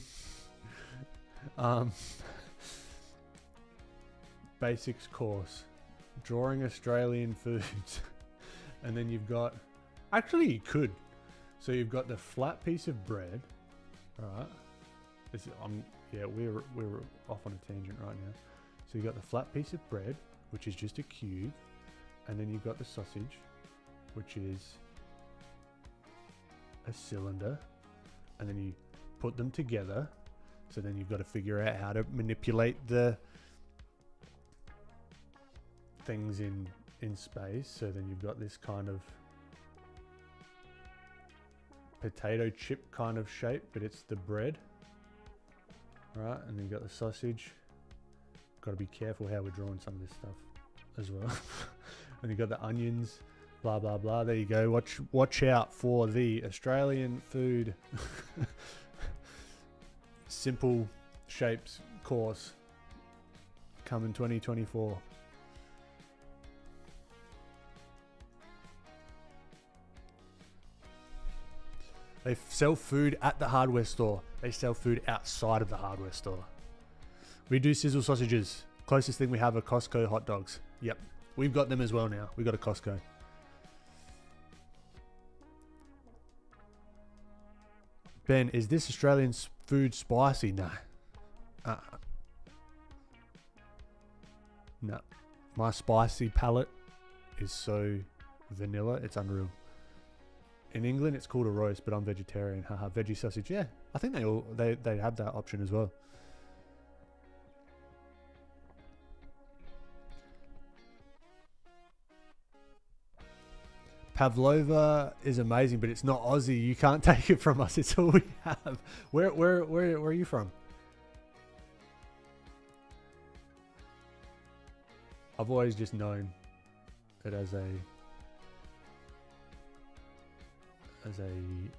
basics course. Drawing Australian foods. And then you've got, actually you could. So you've got the flat piece of bread. Alright. Yeah, we're off on a tangent right now. So you've got the flat piece of bread, which is just a cube. And then you've got the sausage, which is a cylinder. And then you put them together. So then you've got to figure out how to manipulate the things in space. So then you've got this kind of potato chip kind of shape, but it's the bread, right? And then you've got the sausage. Got to be careful how we're drawing some of this stuff as well. And you've got the onions, blah blah blah. There you go. Watch out for the Australian food simple shapes course coming 2024. They sell food at the hardware store. They sell food outside of the hardware store. We do sizzle sausages. Closest thing we have are Costco hot dogs. Yep. We've got them as well now. We've got a Costco. Ben, is this Australian food spicy? No. No. My spicy palate is so vanilla. It's unreal. In England, it's called a roast, but I'm vegetarian. Haha, veggie sausage. Yeah, I think they have that option as well. Pavlova is amazing, but it's not Aussie. You can't take it from us. It's all we have. Where are you from? I've always just known it as a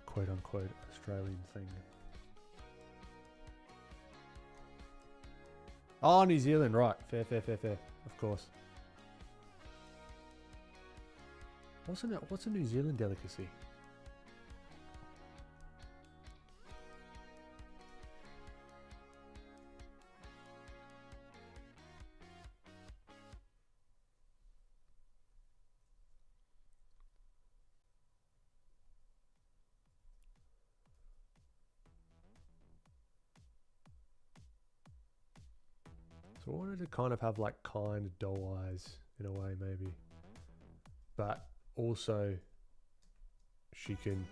quote-unquote Australian thing. Oh, New Zealand, right. Fair. Of course. What's a New Zealand delicacy? So I wanted to kind of have like kind doe eyes in a way, maybe. But also she can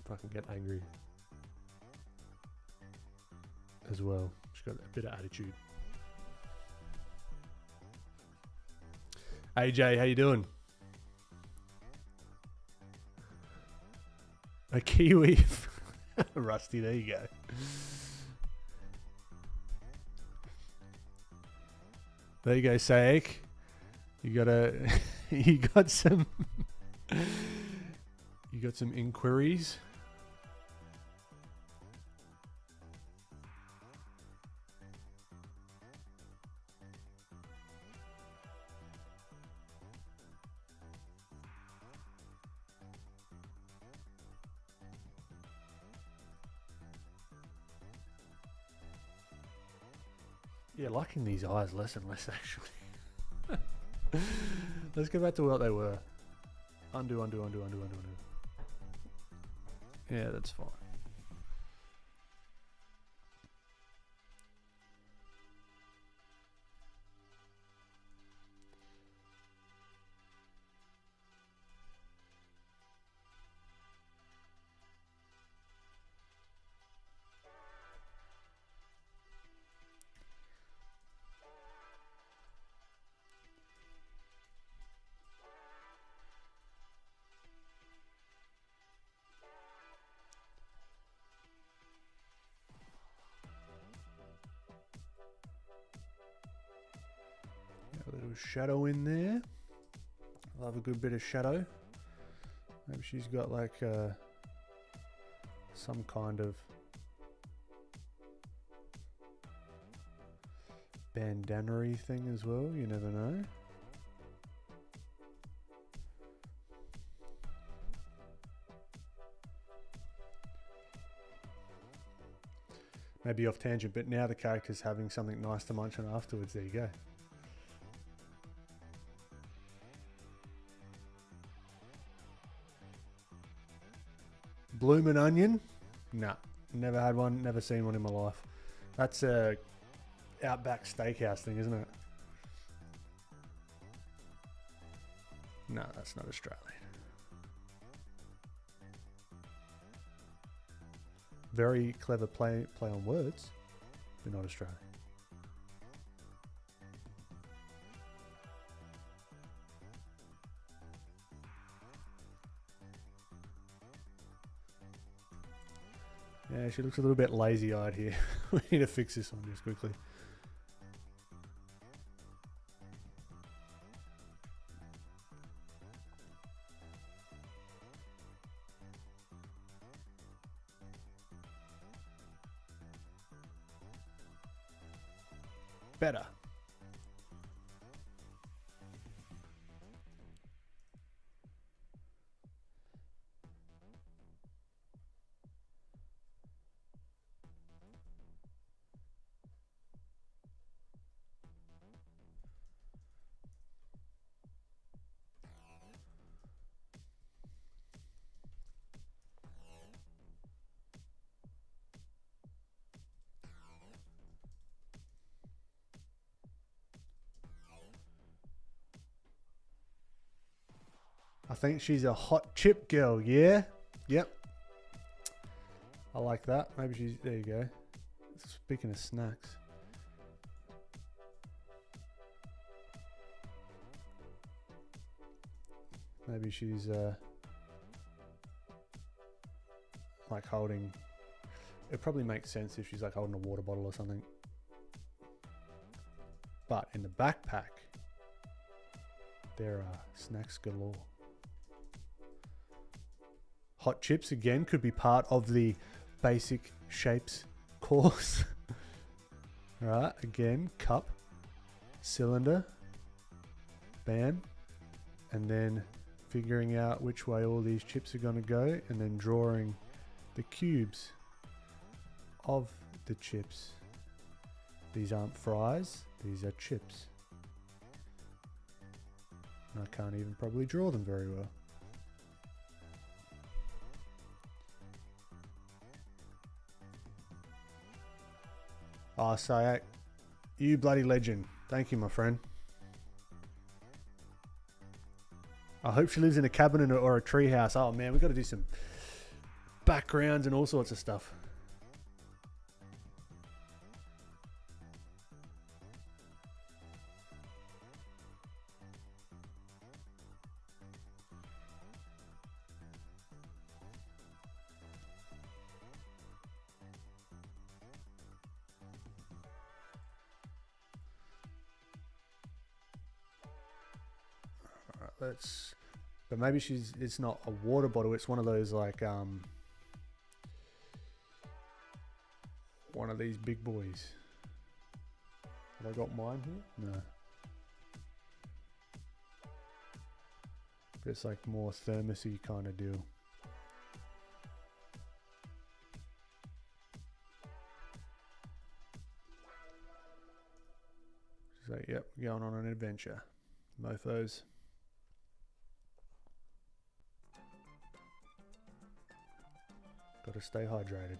fucking get angry as well. She's got a bit of attitude. AJ, how you doing? A Kiwi. Rusty, there you go. There you go, Saek. You got some inquiries. Yeah, liking these eyes less and less actually. Let's go back to what they were. Undo, undo, undo, undo, undo, undo. Yeah, that's fine. A little shadow in there. Love a good bit of shadow. Maybe she's got like some kind of bandana-y thing as well. You never know. Maybe off tangent, but now the character's having something nice to munch on afterwards. There you go. Bloomin' onion? Nah, never had one, never seen one in my life. That's a Outback Steakhouse thing, isn't it? No, that's not Australian. Very clever play on words, but not Australian. Yeah, she looks a little bit lazy-eyed here. We need to fix this one just quickly. Better. I think she's a hot chip girl, yeah? Yep. I like that. Maybe she's... There you go. Speaking of snacks. Maybe she's like holding... It probably makes sense if she's like holding a water bottle or something. But in the backpack, there are snacks galore. Hot chips again could be part of the basic shapes course. Alright, again, cup, cylinder, bam, and then figuring out which way all these chips are going to go, and then drawing the cubes of the chips. These aren't fries, these are chips. And I can't even probably draw them very well. Oh, Sayak, you bloody legend. Thank you, my friend. I hope she lives in a cabin or a tree house. Oh, man, we've got to do some backgrounds and all sorts of stuff. But maybe it's not a water bottle, it's one of those like one of these big boys. Have I got mine here? No. But it's like more thermosy kind of deal. So, yep, going on an adventure. Mofos. Got to stay hydrated.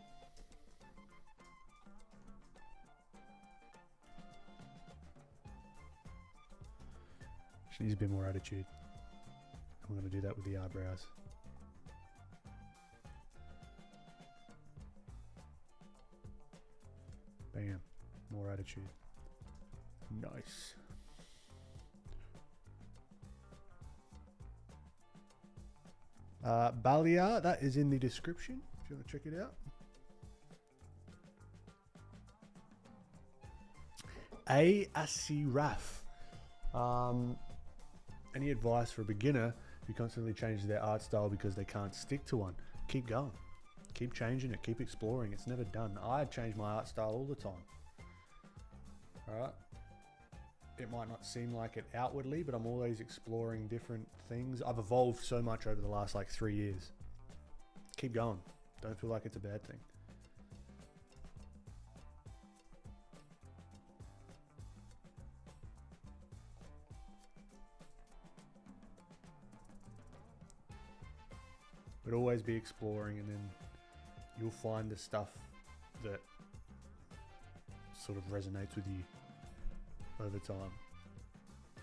She needs a bit more attitude. I'm going to do that with the eyebrows. Bam. More attitude. Nice. Balia, that is in the description if you want to check it out. Asiraf. Any advice for a beginner who constantly changes their art style because they can't stick to one? Keep going. Keep changing it. Keep exploring. It's never done. I change my art style all the time. Alright? It might not seem like it outwardly, but I'm always exploring different things. I've evolved so much over the last like 3 years. Keep going. Don't feel like it's a bad thing. But always be exploring, and then you'll find the stuff that sort of resonates with you over time. Do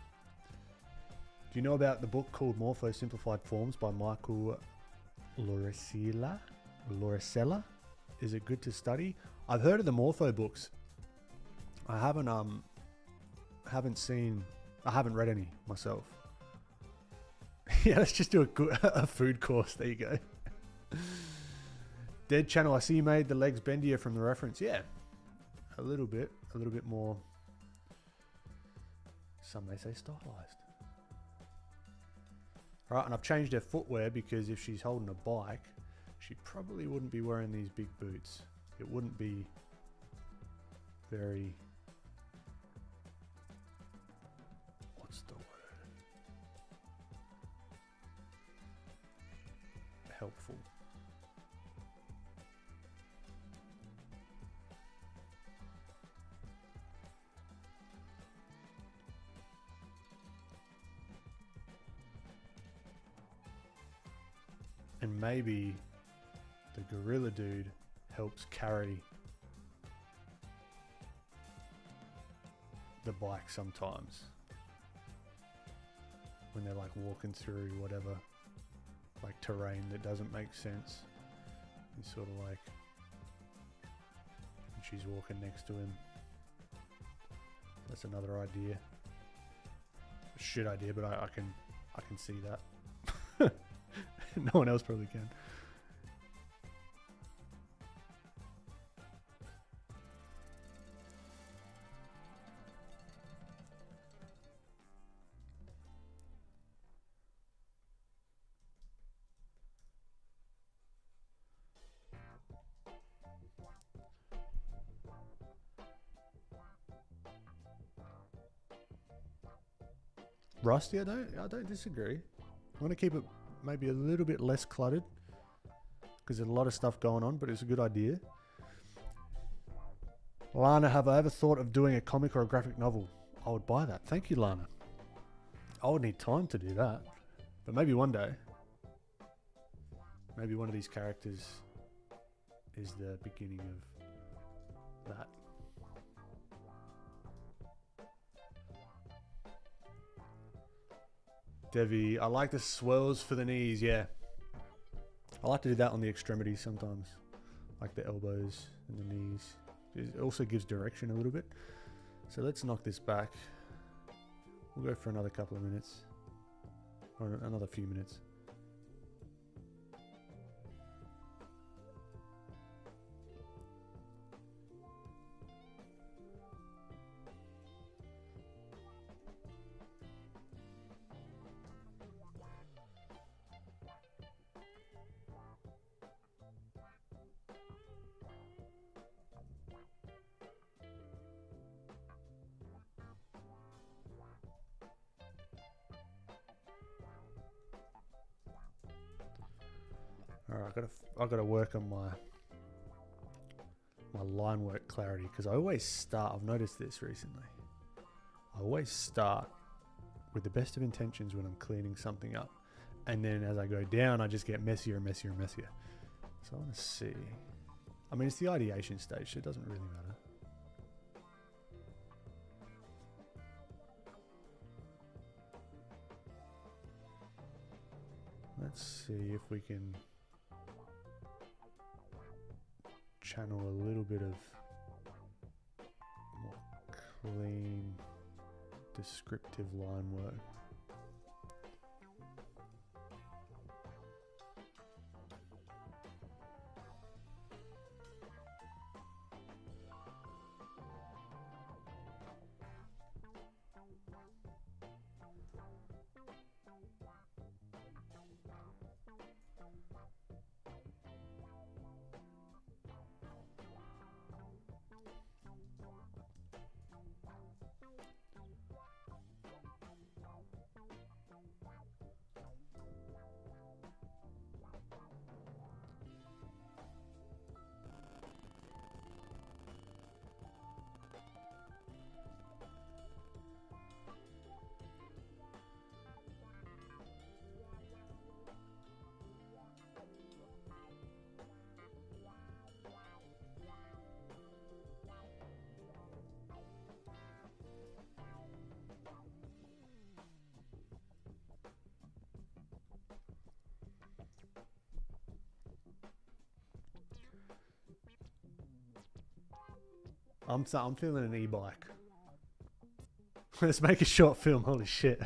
you know about the book called Morpho Simplified Forms by Michael Lauricella? Is it good to study? I've heard of the Morpho books. I haven't read any myself. Yeah, let's just do a food course. There you go. Dead Channel, I see you made the legs bendier from the reference. Yeah, a little bit more. Some may say stylized. All right, and I've changed her footwear because if she's holding a bike, she probably wouldn't be wearing these big boots. It wouldn't be very... What's the word? Helpful. And maybe the gorilla dude helps carry the bike sometimes when they're like walking through whatever like terrain that doesn't make sense. He's sort of like, and she's walking next to him. That's another idea. A shit idea, but I can see that. No one else probably can. Rusty, I don't disagree. I want to keep it maybe a little bit less cluttered because there's a lot of stuff going on, but it's a good idea. Lana, have I ever thought of doing a comic or a graphic novel? I would buy that. Thank you, Lana. I would need time to do that, but maybe one day. Maybe one of these characters is the beginning of that. Devi, I like the swirls for the knees, yeah. I like to do that on the extremities sometimes. Like the elbows and the knees. It also gives direction a little bit. So let's knock this back. We'll go for another couple of minutes. Or another few minutes. Alright, I've got to work on my line work clarity because I always start. I've noticed this recently. I always start with the best of intentions when I'm cleaning something up. And then as I go down, I just get messier and messier and messier. So I want to see. I mean, it's the ideation stage, so it doesn't really matter. Let's see if we can channel a little bit of more clean, descriptive line work. I'm feeling an e-bike. Let's make a short film. Holy shit.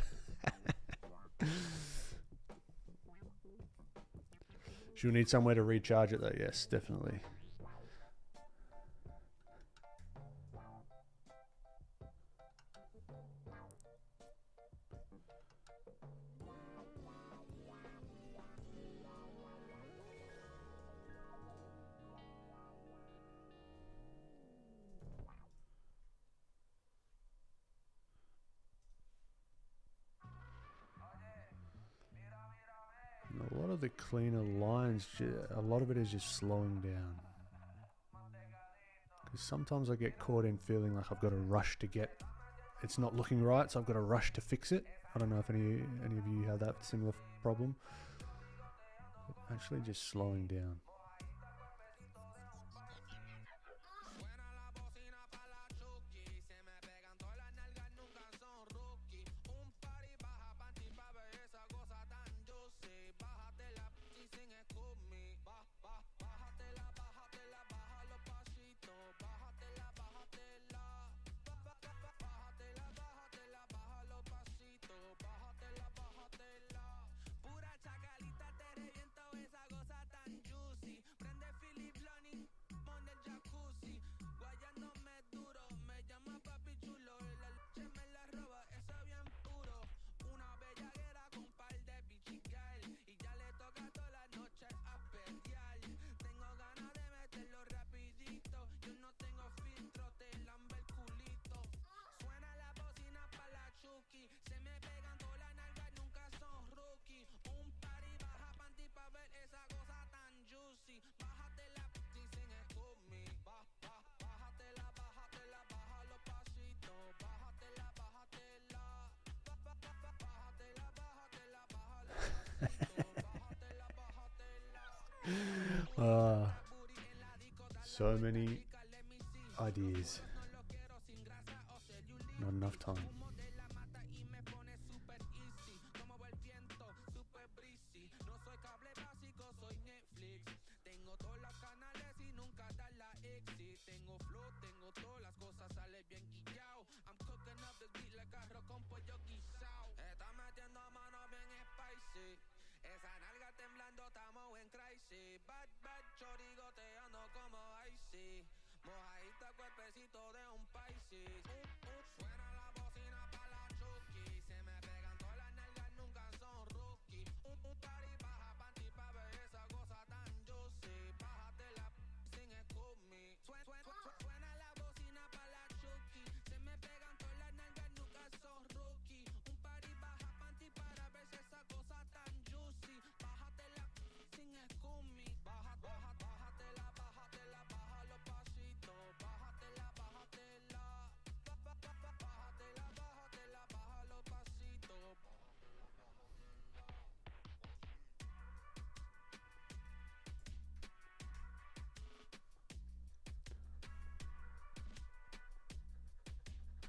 She'll need somewhere to recharge it though. Yes, definitely. A lot of the cleaner lines, a lot of it is just slowing down. Because sometimes I get caught in feeling like I've got to rush to get, it's not looking right, so I've got to rush to fix it. I don't know if any of you have that similar problem. But actually just slowing down. So many ideas. Not enough time.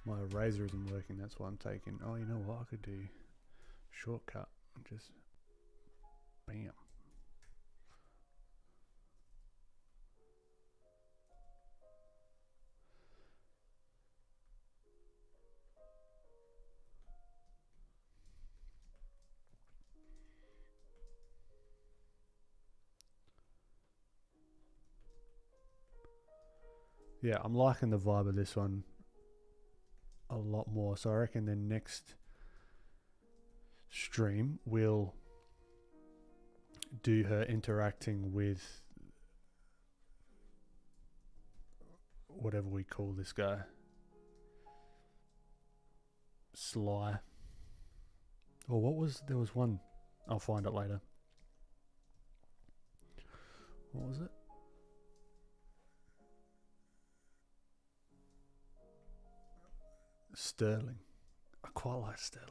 My eraser isn't working, that's why I'm taking... Oh, you know what? I could do shortcut and just... Bam. Yeah, I'm liking the vibe of this one a lot more. So I reckon the next stream will do her interacting with whatever we call this guy. Sly. Or what was... There was one. I'll find it later. What was it? Sterling. I quite like Sterling.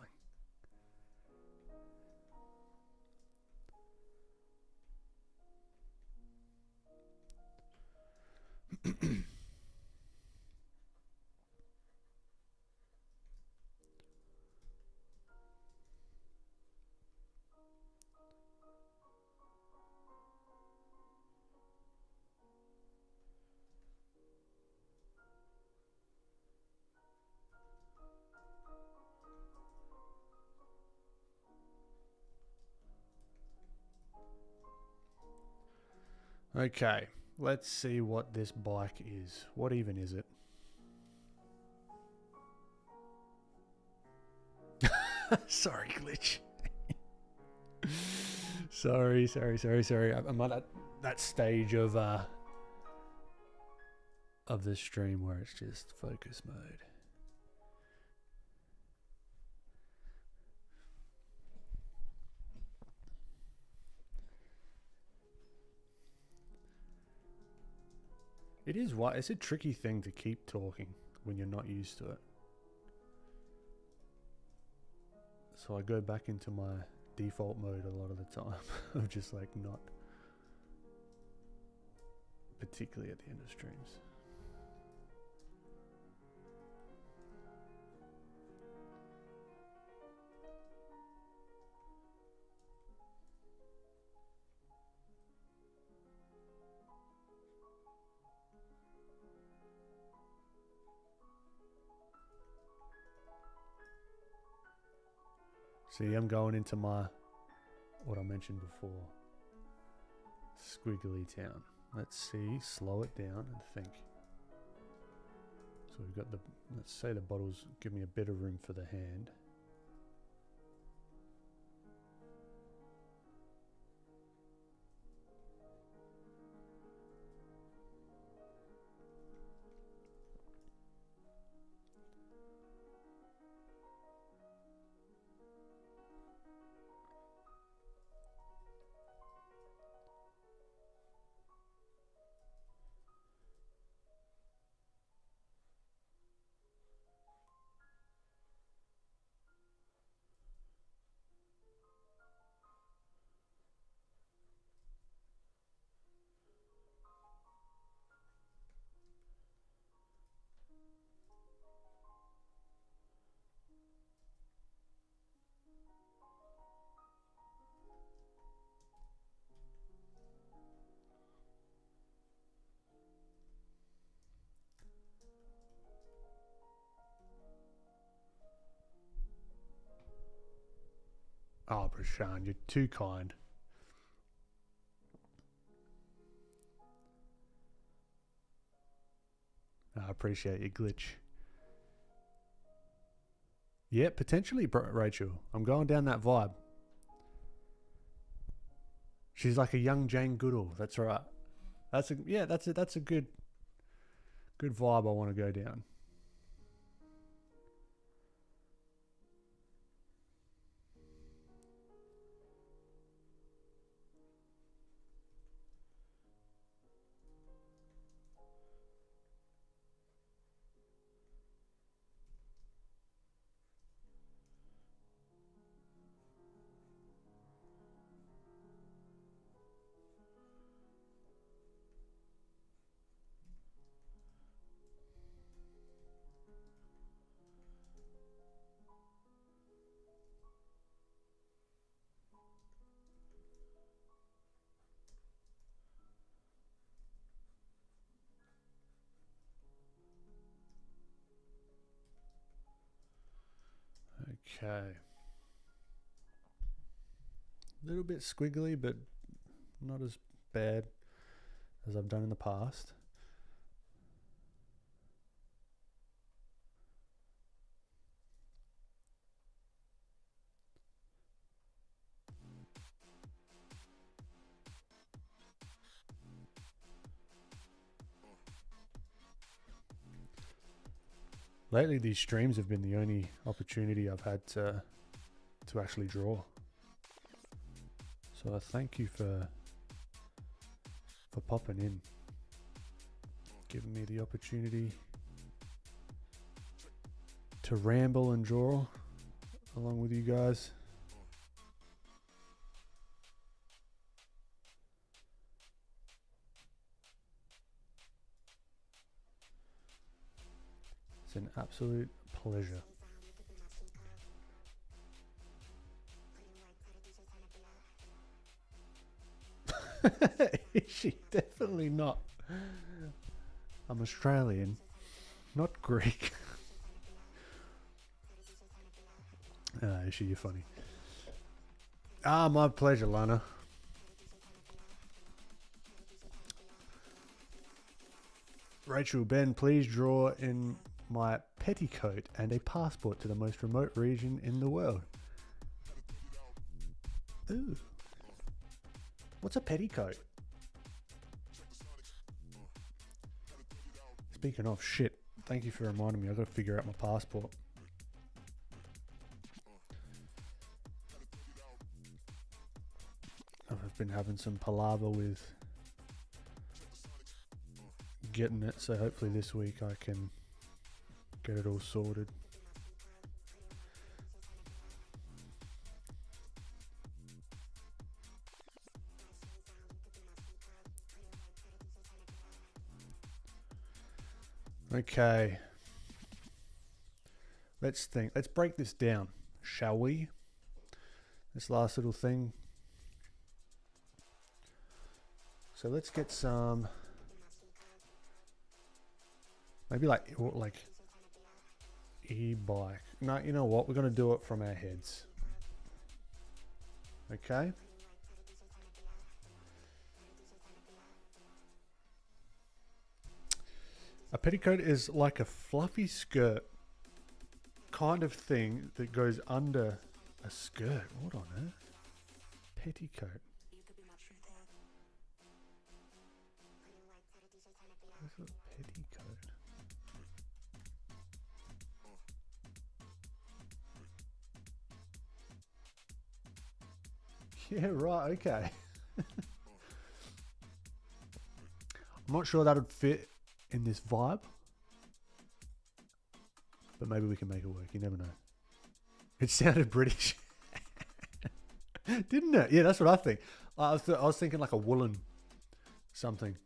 Okay, let's see what this bike is. What even is it? Sorry, glitch. sorry. I'm at that stage of the stream where it's just focus mode. It is what it's a tricky thing to keep talking when you're not used to it. So I go back into my default mode a lot of the time of just like not, particularly at the end of streams. See, I'm going into my, what I mentioned before, squiggly town. Let's see, slow it down and think. So we've got the, let's say the bottles give me a bit of room for the hand. Oh, Prashan, you're too kind. I appreciate your glitch. Yeah, potentially, Rachel. I'm going down that vibe. She's like a young Jane Goodall. That's right. That's a good vibe I want to go down. Okay. A little bit squiggly, but not as bad as I've done in the past. Lately, these streams have been the only opportunity I've had to actually draw. So I thank you for popping in, giving me the opportunity to ramble and draw along with you guys. It's an absolute pleasure. Is she? Definitely not. I'm Australian, not Greek. Is she? You're funny. My pleasure, Lana. Rachel, Ben, please draw in my petticoat and a passport to the most remote region in the world. Ooh. What's a petticoat? Speaking of shit, thank you for reminding me. I've got to figure out my passport. I've been having some palaver with getting it, so hopefully this week I can get it all sorted. Okay. Let's think. Let's break this down, shall we? This last little thing. So let's get some, maybe like e-bike. No, you know what? We're going to do it from our heads. Okay. A petticoat is like a fluffy skirt kind of thing that goes under a skirt. What on earth? Petticoat. What's a petticoat? Yeah, right, okay. I'm not sure that would fit in this vibe, but maybe we can make it work. You never know. It sounded British. Didn't it? Yeah, that's what I think. I was thinking like a woolen something.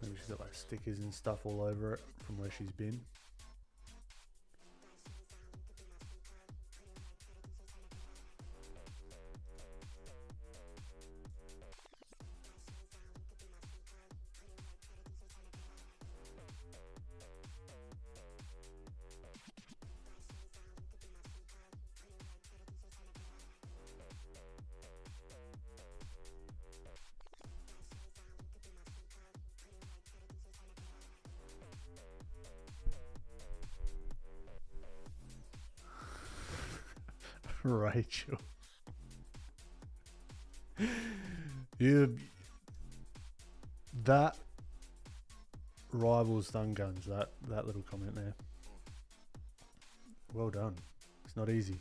Maybe she's got like stickers and stuff all over it from where she's been. Rachel. That rivals Thun Guns, that little comment there. Well done. It's not easy.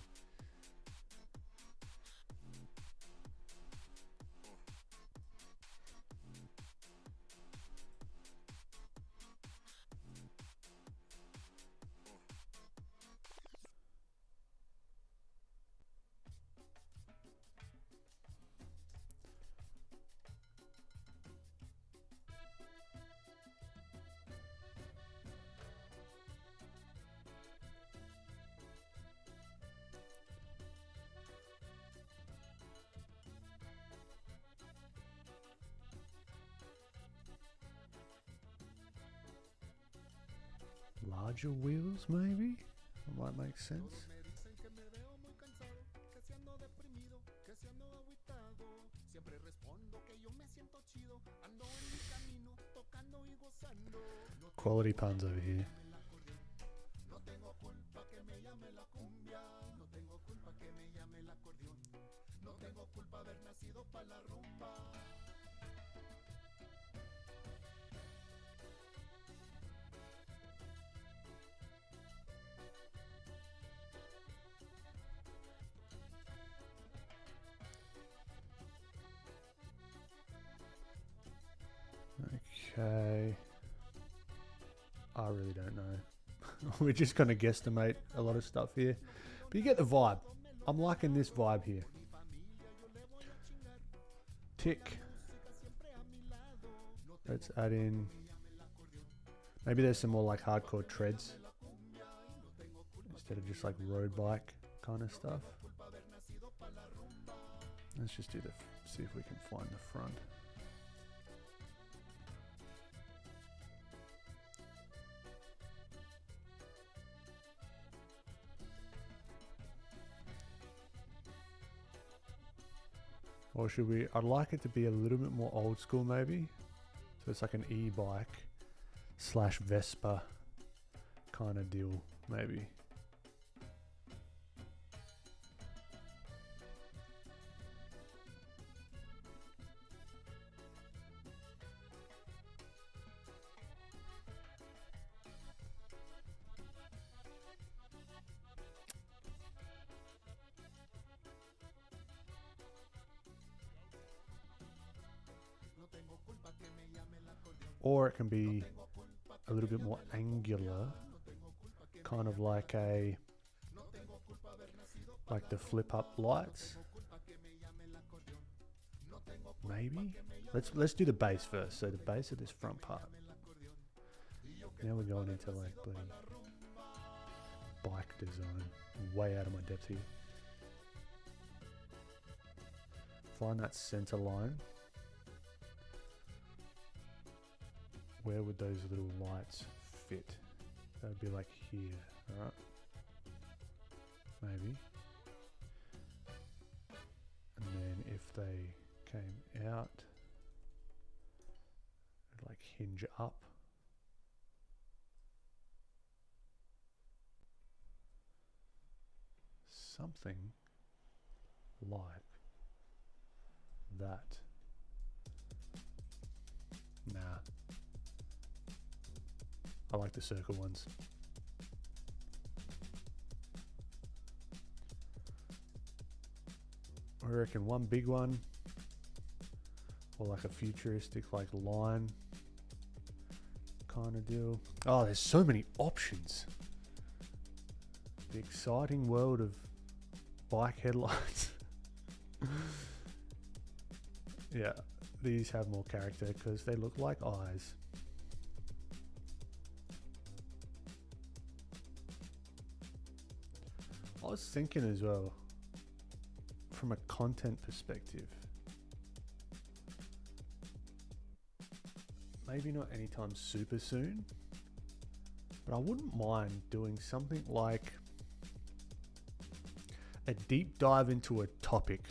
larger wheels, maybe? That might make sense. Quality puns over here. Okay. I really don't know. We're just going to guesstimate a lot of stuff here. But you get the vibe. I'm liking this vibe here. Tick. Let's add in... Maybe there's some more like hardcore treads. Instead of just like road bike kind of stuff. Let's just do the... See if we can find the front. Or should we, I'd like it to be a little bit more old school maybe. So it's like an e-bike / Vespa kind of deal maybe. Or it can be a little bit more angular, kind of like a, like the flip up lights. Maybe? Let's do the base first. So the base of this front part. Now we're going into like bloody bike design. I'm way out of my depth here. Find that center line. Where would those little lights fit? That would be like here, alright? Maybe. And then if they came out, it'd like hinge up. Something like that. Nah. I like the circle ones. I reckon one big one, or like a futuristic like line kind of deal. Oh, there's so many options. The exciting world of bike headlights. Yeah, these have more character because they look like eyes. I was thinking as well, from a content perspective, maybe not anytime super soon, but I wouldn't mind doing something like a deep dive into a topic,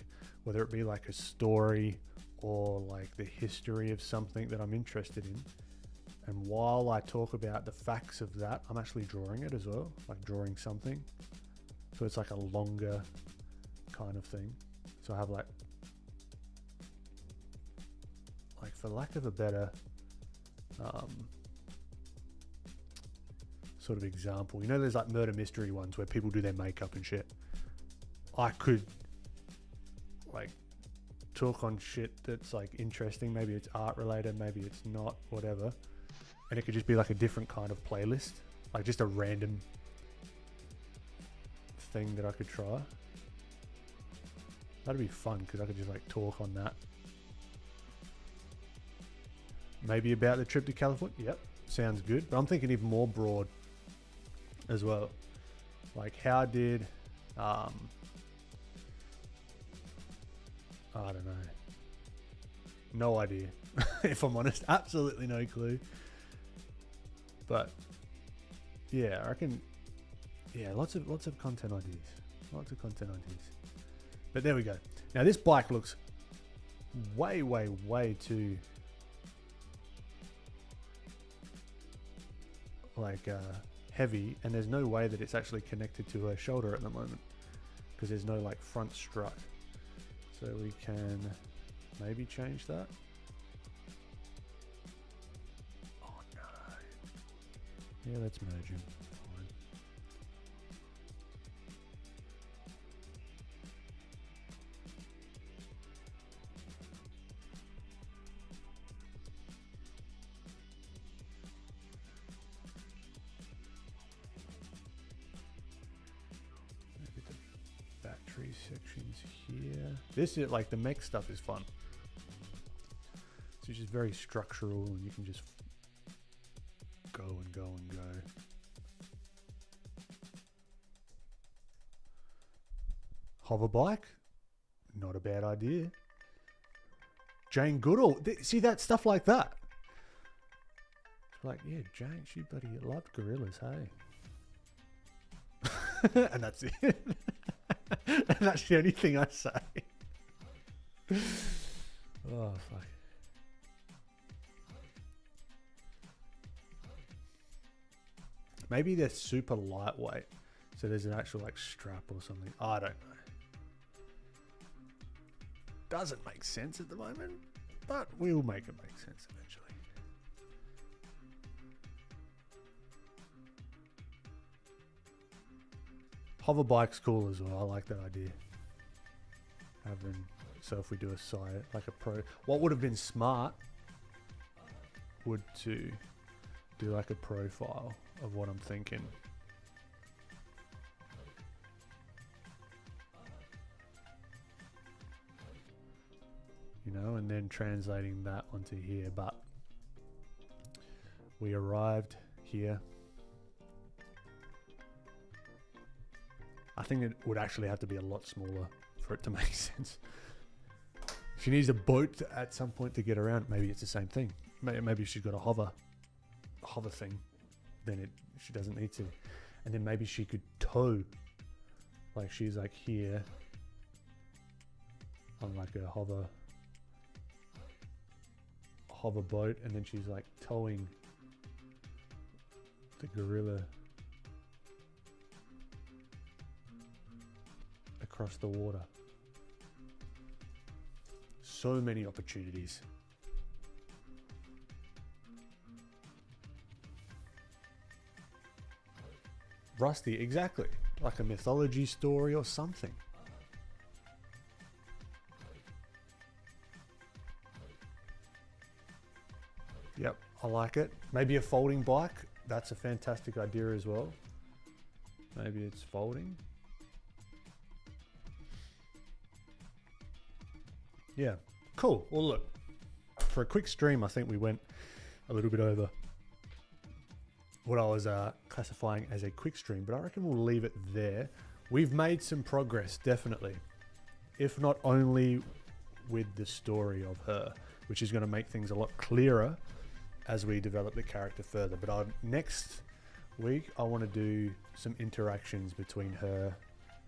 whether it be like a story or like the history of something that I'm interested in. And while I talk about the facts of that, I'm actually drawing it as well, like drawing something. So it's like a longer kind of thing. So I have like for lack of a better sort of example, you know, there's like murder mystery ones where people do their makeup and shit. I could like talk on shit that's like interesting. Maybe it's art related, maybe it's not, whatever. And it could just be like a different kind of playlist, like just a random thing that I could try. That'd be fun because I could just like talk on that. Maybe about the trip to California. Yep, sounds good. But I'm thinking even more broad as well. Like how did I don't know. No idea. If I'm honest, absolutely no clue. But Yeah, I reckon. Yeah, lots of content ideas. Lots of content ideas. But there we go. Now this bike looks way too like heavy, and there's no way that it's actually connected to her shoulder at the moment because there's no like front strut. So we can maybe change that. Oh no. Yeah, let's merge him. Fine. Maybe the battery sections here. This is like the mech stuff is fun. It's just very structural, and you can just go and go and go. Hover bike, not a bad idea. Jane Goodall, see that stuff like that. It's like, yeah, Jane, she bloody loved gorillas, hey. And that's it. And that's the only thing I say. Oh fuck. Maybe they're super lightweight, so there's an actual like strap or something. I don't know. Doesn't make sense at the moment, but we'll make it make sense eventually. Hover bike's cool as well. I like that idea. So if we do a side, like a pro, what would have been smart would to do like a profile of what I'm thinking. You know, and then translating that onto here. But we arrived here. I think it would actually have to be a lot smaller for it to make sense. She needs a boat at some point to get around. Maybe it's the same thing. Maybe she's got a hover thing. Then she doesn't need to. And then maybe she could tow. Like she's like here on like a hover boat, and then she's like towing the gorilla across the water. So many opportunities. Rusty, exactly. Like a mythology story or something. Yep, I like it. Maybe a folding bike. That's a fantastic idea as well. Maybe it's folding. Yeah, cool. Well, look, for a quick stream, I think we went a little bit over what I was classifying as a quick stream, but I reckon we'll leave it there. We've made some progress, definitely. If not only with the story of her, which is going to make things a lot clearer as we develop the character further. But next week, I want to do some interactions between her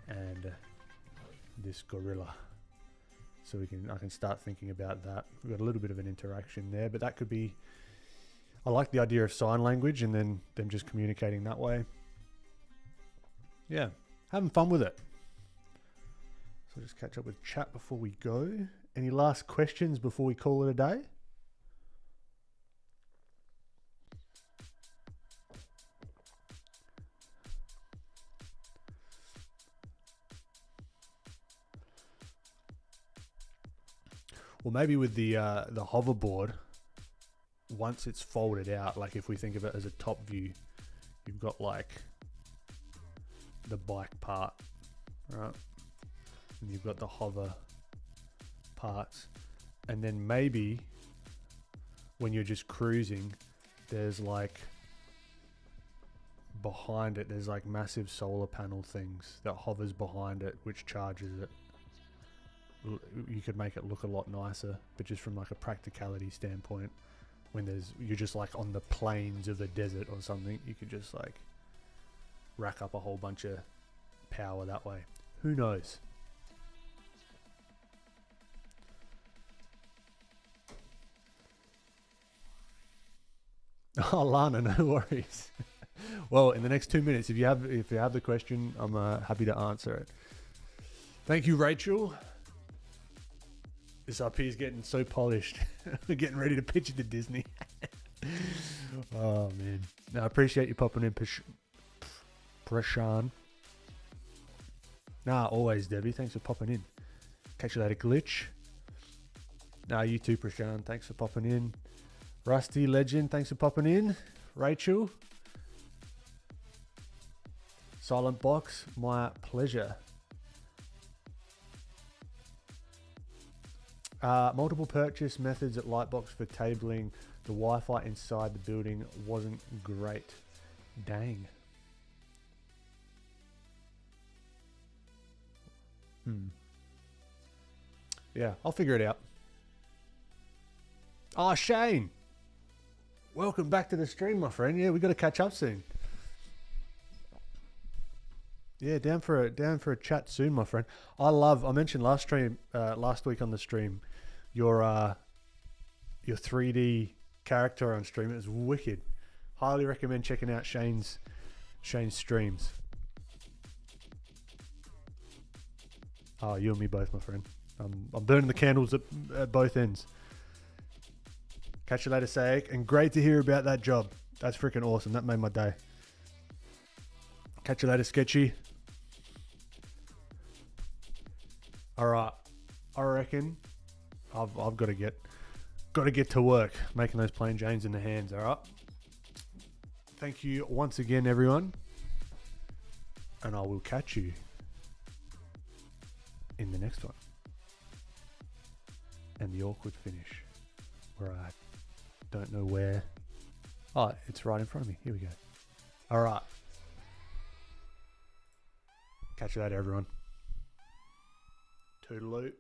and this gorilla. So I can start thinking about that. We've got a little bit of an interaction there, but that could be, I like the idea of sign language and then them just communicating that way. Yeah, having fun with it. So just catch up with chat before we go. Any last questions before we call it a day? Well, maybe with the hoverboard, once it's folded out, like if we think of it as a top view, you've got like the bike part, right? And you've got the hover parts. And then maybe when you're just cruising, there's like behind it, there's like massive solar panel things that hovers behind it, which charges it. You could make it look a lot nicer, but just from like a practicality standpoint, when you're just like on the plains of the desert or something, you could just like rack up a whole bunch of power that way. Who knows? Oh, Lana, no worries. Well, in the next 2 minutes, if you have the question, I'm happy to answer it. Thank you, Rachel. This up here is getting so polished. We're getting ready to pitch it to Disney. Oh, man. No, I appreciate you popping in, Prashan. Nah, always, Debbie. Thanks for popping in. Catch you later, Glitch. Nah, you too, Prashan. Thanks for popping in. Rusty Legend, thanks for popping in. Rachel. Silent Box, my pleasure. Multiple purchase methods at Lightbox for tabling. The Wi-Fi inside the building wasn't great. Dang. Yeah, I'll figure it out. Oh, Shane. Welcome back to the stream, my friend. Yeah, we got to catch up soon. Yeah, down for a chat soon, my friend. I mentioned last week on the stream, your 3D character on stream. It was wicked. Highly recommend checking out Shane's streams. Oh, you and me both, my friend. I'm burning the candles at both ends. Catch you later, Saik. And great to hear about that job. That's freaking awesome. That made my day. Catch you later, Sketchy. All right. I reckon I've got to get to work making those plain Janes in the hands. All right. Thank you once again, everyone. And I will catch you in the next one. And the awkward finish where I don't know where. Oh, it's right in front of me. Here we go. All right. Catch you later, everyone. Toodaloo.